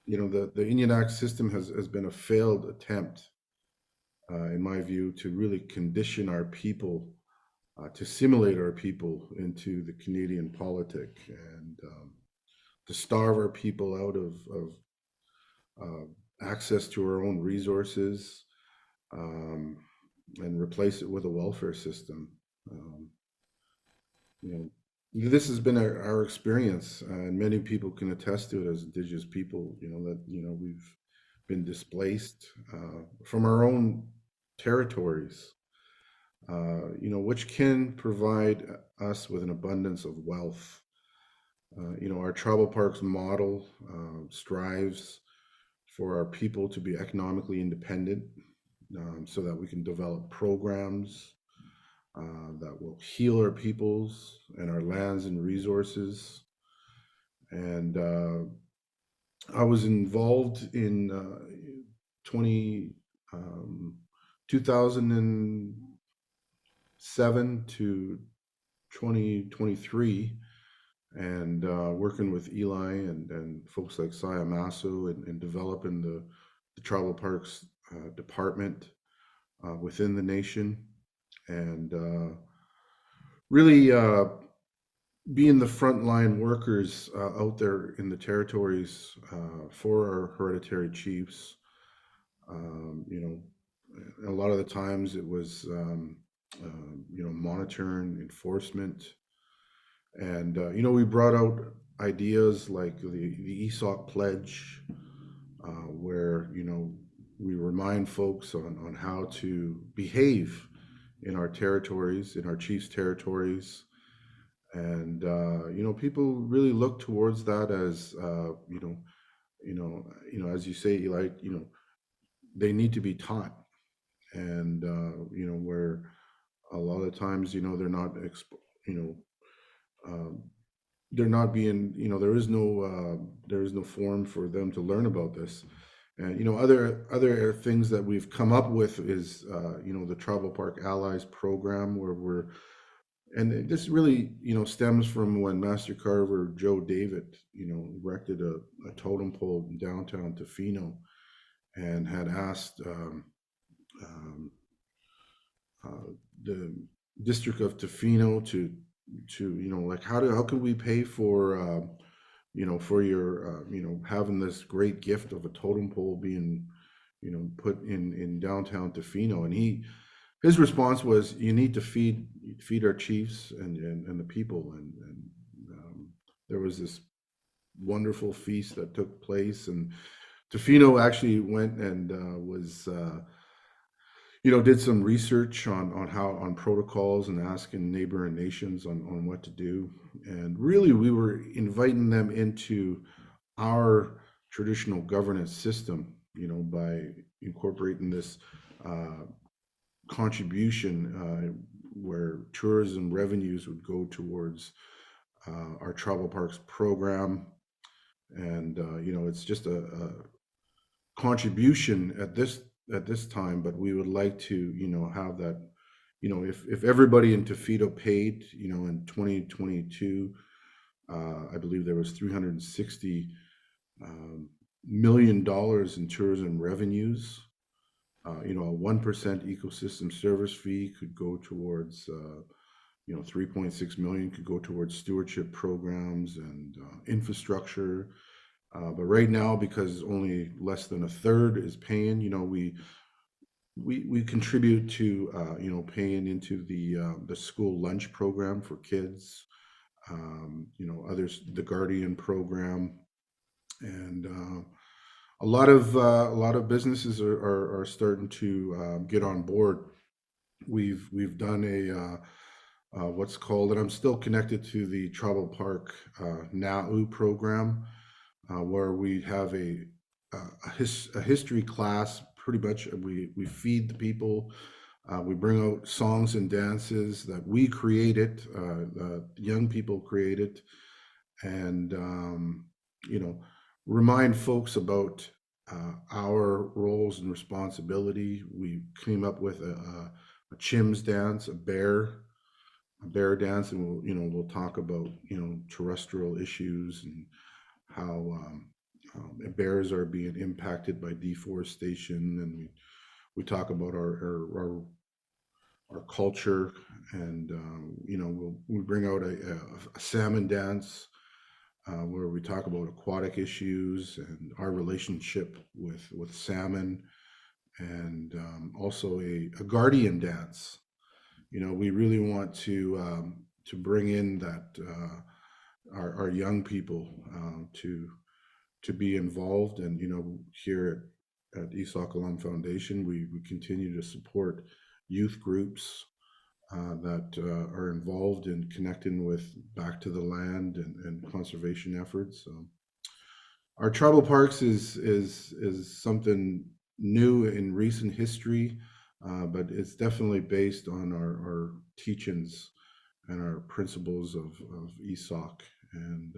you know, the Indigenomics system has been a failed attempt, in my view, to really condition our people, to simulate our people into the Canadian politic, and to starve our people out of access to our own resources, and replace it with a welfare system. You know, this has been our experience, and many people can attest to it as Indigenous people. You know that, you know, we've been displaced from our own territories. You know, which can provide us with an abundance of wealth. You know, our tribal parks model strives for our people to be economically independent, so that we can develop programs that will heal our peoples and our lands and resources. And I was involved in 2007 to 2023, and working with Eli and folks like Saya Masu and developing the tribal parks department within the nation, and really being the frontline workers out there in the territories for our hereditary chiefs. You know, a lot of the times it was you know, monitoring, enforcement, and you know, we brought out ideas like the IISAAK pledge, where, you know, we remind folks on how to behave in our territories, in our chiefs' territories. And you know, people really look towards that as you know, as you say, Eli, you know, they need to be taught. And you know, where a lot of times, you know, they're not they're not being, you know, there is no forum for them to learn about this. And, you know, other things that we've come up with is, you know, the Tribal Park Allies program, where and this really, you know, stems from when Master Carver Joe David, you know, erected a totem pole in downtown Tofino, and had asked the district of Tofino to you know, like, how can we pay for you know, for your you know, having this great gift of a totem pole being, you know, put in downtown Tofino. And his response was, you need to feed our chiefs and the people. And there was this wonderful feast that took place, and Tofino actually went and was you know, did some research on protocols and asking neighboring nations on what to do. And really, we were inviting them into our traditional governance system, you know, by incorporating this contribution where tourism revenues would go towards our tribal parks program. And you know, it's just a contribution at this time, but we would like to, you know, have that, you know, if everybody in Tofino paid, you know, in 2022, I believe there was $360 million in tourism revenues. You know, a 1% ecosystem service fee could go towards, you know, 3.6 million could go towards stewardship programs and infrastructure. But right now, because only less than a third is paying, you know, we contribute to you know, paying into the school lunch program for kids. you know, others, the Guardian program, and a lot of businesses are starting to get on board. We've done a what's called, and I'm still connected to the Tribal Park NAU program, where we have a history class. Pretty much, we feed the people. We bring out songs and dances that we created, young people created, and you know, remind folks about our roles and responsibility. We came up with a Chim's dance, a bear dance, and we'll talk about, you know, terrestrial issues and how bears are being impacted by deforestation, and we talk about our culture, and you know, we bring out a salmon dance, where we talk about aquatic issues and our relationship with salmon, and also a guardian dance. You know, we really want to bring in that our young people to be involved, and you know, here at IISAAK OLAM Foundation, we continue to support youth groups that are involved in connecting with back to the land and conservation efforts. So our tribal parks is something new in recent history, but it's definitely based on our teachings and our principles of IISAAK, and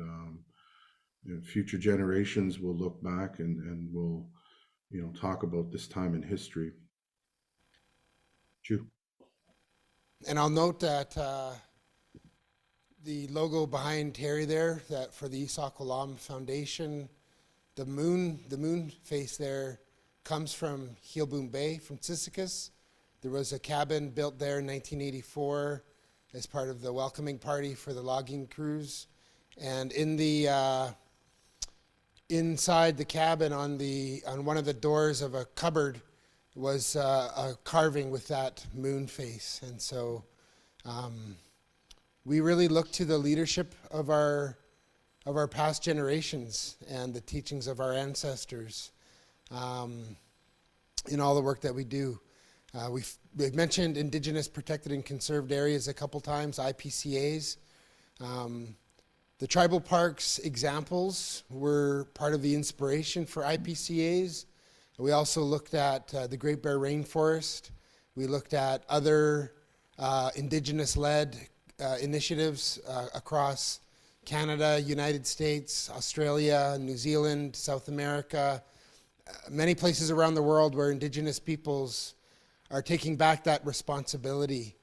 you know, future generations will look back and will, you know, talk about this time in history. Chu. And I'll note that the logo behind Terry there, that for the IISAAK OLAM Foundation, the moon face there comes from Heelboom Bay, from Sisyphus. There was a cabin built there in 1984 as part of the welcoming party for the logging crews. And in the inside the cabin, on one of the doors of a cupboard, was a carving with that moon face. And so we really look to the leadership of our past generations and the teachings of our ancestors in all the work that we do. We've mentioned Indigenous Protected and Conserved Areas a couple times, IPCAs. The tribal parks examples were part of the inspiration for IPCAs. We also looked at the Great Bear Rainforest. We looked at other Indigenous-led initiatives across Canada, United States, Australia, New Zealand, South America, many places around the world where Indigenous peoples are taking back that responsibility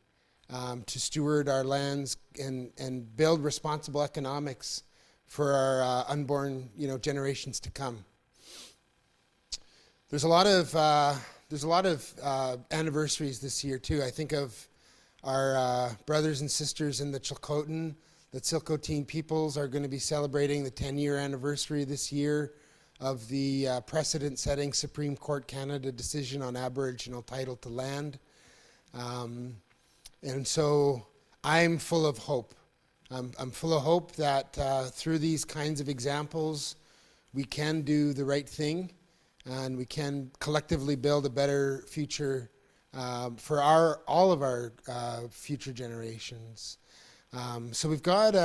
to steward our lands and build responsible economics for our unborn, you know, generations to come. There's a lot of anniversaries this year too. I think of our brothers and sisters in the Chilcotin. The Tsilhqot'in peoples are going to be celebrating the 10-year anniversary this year of the precedent-setting Supreme Court Canada decision on Aboriginal title to land. And so I'm full of hope. I'm full of hope that through these kinds of examples, we can do the right thing, and we can collectively build a better future for all of our future generations. So we've got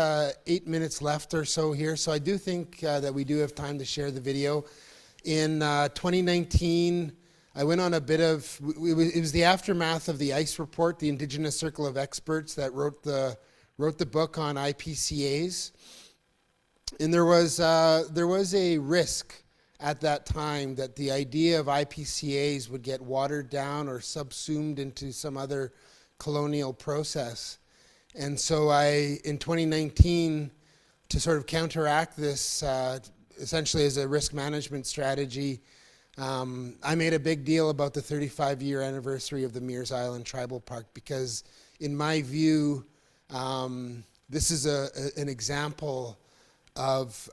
8 minutes left or so here, so I do think that we do have time to share the video. In 2019, I went on a bit of, it was the aftermath of the ICE report, the Indigenous Circle of Experts, that wrote the book on IPCAs. And there was a risk at that time that the idea of IPCAs would get watered down or subsumed into some other colonial process. And so in 2019, to sort of counteract this, essentially as a risk management strategy, I made a big deal about the 35-year anniversary of the Meares Island Tribal Park, because in my view, this is an example of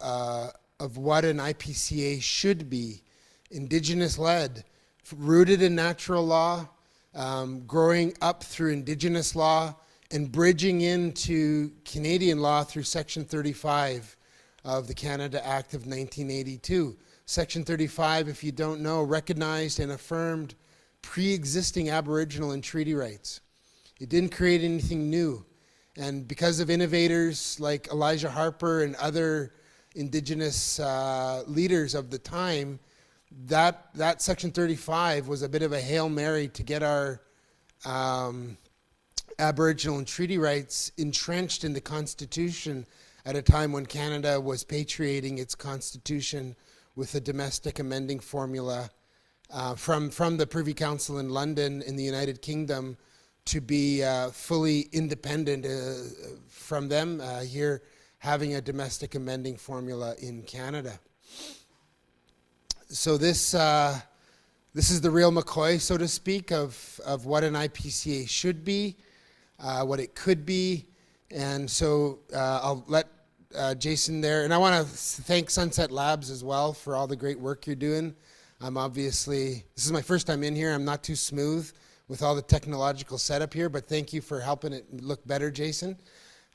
what an IPCA should be: Indigenous-led, rooted in natural law, growing up through Indigenous law, and bridging into Canadian law through Section 35 of the Canada Act of 1982. Section 35, if you don't know, recognized and affirmed pre-existing Aboriginal and treaty rights. It didn't create anything new. And because of innovators like Elijah Harper and other Indigenous leaders of the time, that Section 35 was a bit of a Hail Mary to get our Aboriginal and treaty rights entrenched in the Constitution at a time when Canada was patriating its Constitution with a domestic amending formula from the Privy Council in London in the United Kingdom to be fully independent from them here, having a domestic amending formula in Canada. So this is the real McCoy, so to speak, of what an IPCA should be, what it could be. And so I'll let Jason there. And I want to thank Sunset Labs as well for all the great work you're doing. This is my first time in here. I'm not too smooth with all the technological setup here, but thank you for helping it look better, Jason.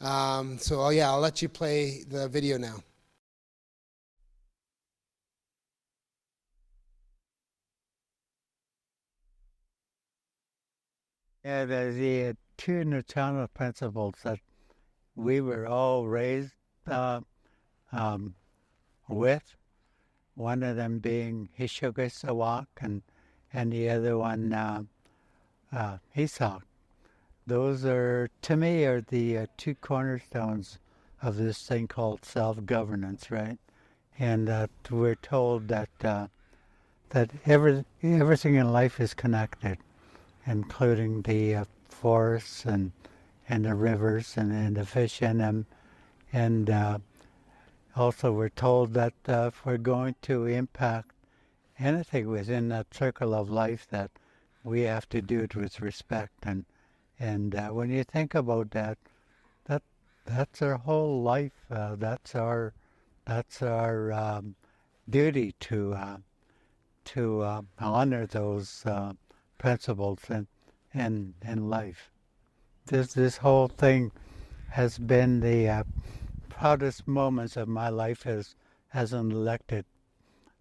I'll let you play the video now. Yeah, the two Newtonian principles that we were all raised with, one of them being IISAAK and the other one IISAAK. Those are, to me, are the two cornerstones of this thing called self-governance, right? And we're told that everything in life is connected, including the forests and the rivers and the fish in them. And also we're told that if we're going to impact anything within that circle of life, that we have to do it with respect. And when you think about that's our whole life. That's our duty to honor those principles in life. This whole thing has been the proudest moments of my life as an elected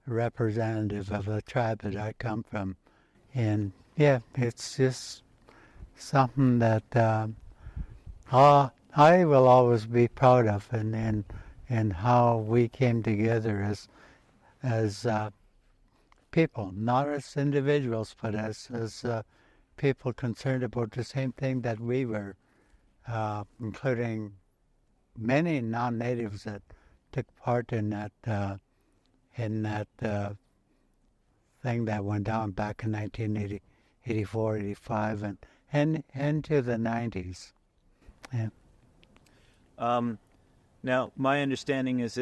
representative of the tribe that I come from. And yeah, it's just something that I will always be proud of, and how we came together as people, not as individuals, but as people concerned about the same thing that we were, including many non-natives that took part in that thing that went down back in 1984, 85, and into the 90s. Yeah. Now, my understanding is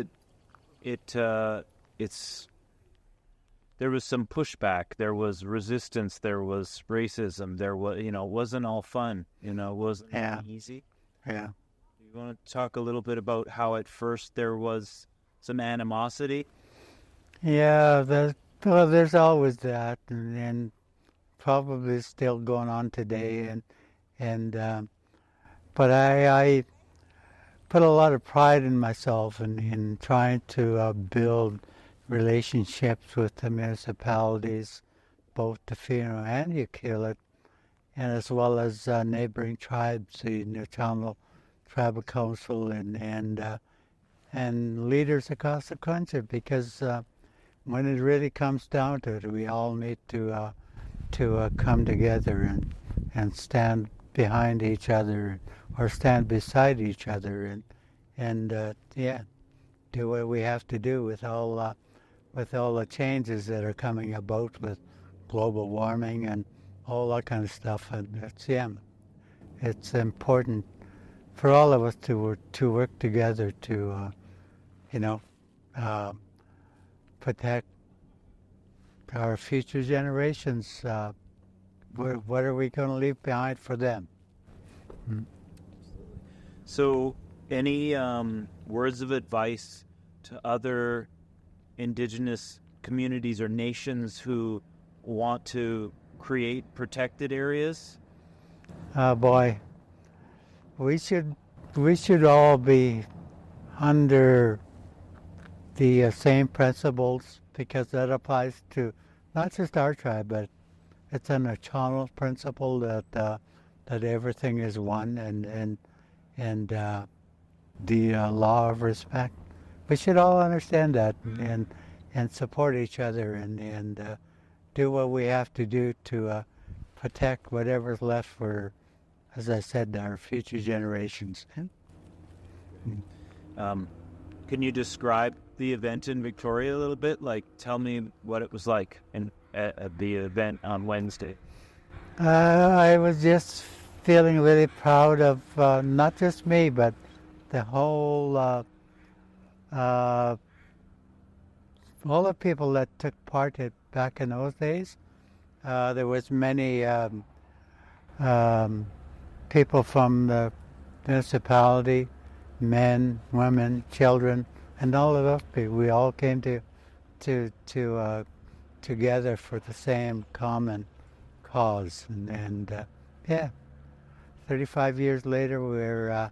there was some pushback, there was resistance, there was racism, there was, it wasn't all fun, it wasn't easy. Yeah. You want to talk a little bit about how at first there was some animosity? Yeah, there's always that, and probably still going on today, but I put a lot of pride in myself in trying to build relationships with the municipalities, both the Fino and Ukilit, and as well as neighboring tribes, the Newtonian Tribal Council and leaders across the country, because when it really comes down to it, we all need to come together and stand behind each other, or stand beside each other, and do what we have to do with all the changes that are coming about with global warming and all that kind of stuff. And it's important for all of us to work together to protect our future generations. What are we going to leave behind for them? So, any words of advice to other Indigenous communities or nations who want to create protected areas? Boy, we should all be under the same principles, because that applies to not just our tribe, but it's an eternal principle that that everything is one, and the law of respect. We should all understand that and support each other and do what we have to do to protect whatever's left for, as I said, our future generations. Can you describe the event in Victoria a little bit? Like, tell me what it was like at the event on Wednesday. I was just feeling really proud of not just me, but the whole, all the people that took part back in those days. There was many people from the municipality, men, women, children, and all of us people. We all came together for the same common cause, and yeah, 35 years later, we're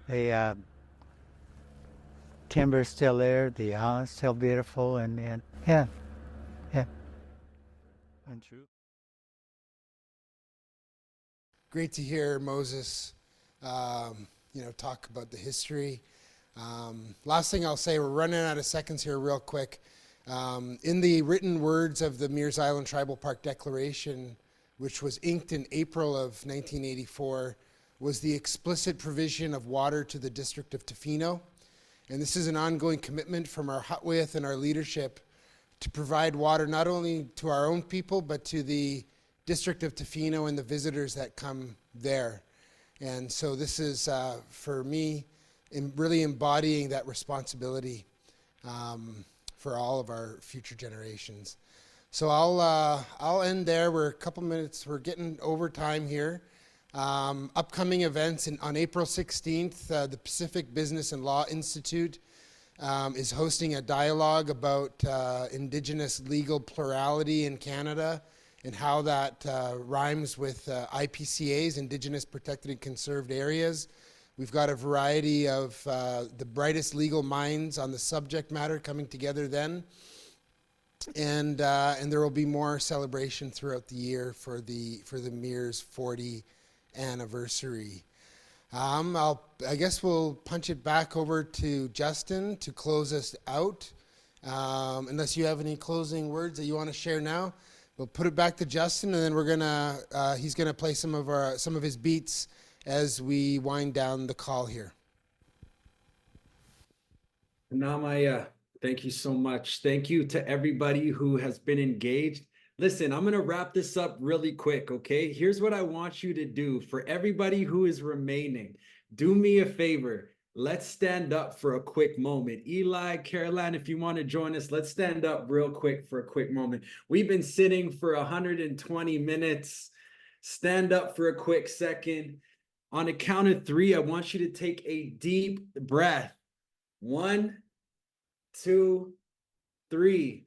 the timber's still there, the island's still beautiful, and yeah. And true. Great to hear Moses, talk about the history. Last thing I'll say, we're running out of seconds here real quick. In the written words of the Meares Island Tribal Park Declaration, which was inked in April of 1984, was the explicit provision of water to the District of Tofino. And this is an ongoing commitment from our Hutwith and our leadership to provide water not only to our own people, but to the District of Tofino and the visitors that come there. And so this is, for me, really embodying that responsibility for all of our future generations. So I'll end there. We're a couple minutes, we're getting over time here. Upcoming events on April 16th, the Pacific Business and Law Institute is hosting a dialogue about Indigenous legal plurality in Canada and how that rhymes with IPCA's, Indigenous Protected and Conserved Areas. We've got a variety of the brightest legal minds on the subject matter coming together then. And there will be more celebration throughout the year for the Meares 40 anniversary. I guess we'll punch it back over to Justin to close us out. Unless you have any closing words that you want to share now, we'll put it back to Justin, and then he's gonna play some of his beats as we wind down the call here. Namaya, thank you so much. Thank you to everybody who has been engaged. Listen, I'm going to wrap this up really quick, okay? Here's what I want you to do. For everybody who is remaining, do me a favor. Let's stand up for a quick moment. Eli, Caroline, if you want to join us, let's stand up real quick for a quick moment. We've been sitting for 120 minutes. Stand up for a quick second. On a count of 3, I want you to take a deep breath. 1, 2, 3.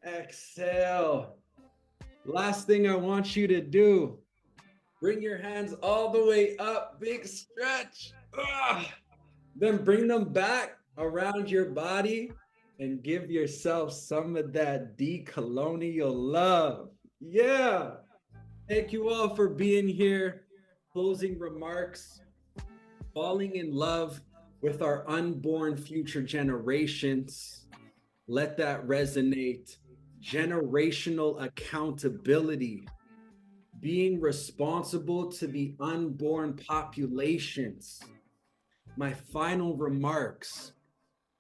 Exhale. Last thing I want you to do, bring your hands all the way up, big stretch. Then bring them back around your body and give yourself some of that decolonial love. Yeah. Thank you all for being here. Closing remarks. Falling in love with our unborn future generations. Let that resonate. Generational accountability. Being responsible to the unborn populations. My final remarks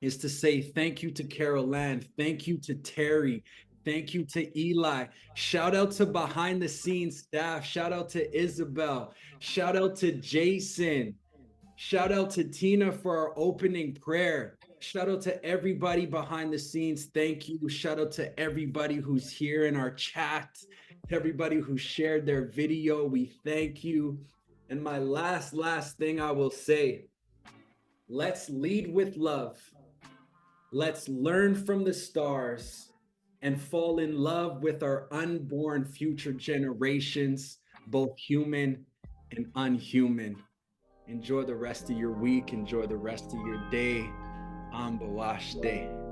is to say thank you to Carol Ann, thank you to Terry, thank you to Eli. Shout out to behind the scenes staff. Shout out to Isabel. Shout out to Jason. Shout out to Tina for our opening prayer. Shout out to everybody behind the scenes. Thank you. Shout out to everybody who's here in our chat, to everybody who shared their video. We thank you. And my last thing I will say, let's lead with love. Let's learn from the stars. and fall in love with our unborn future generations, both human and unhuman. Enjoy the rest of your week. Enjoy the rest of your day. Ambawash Day.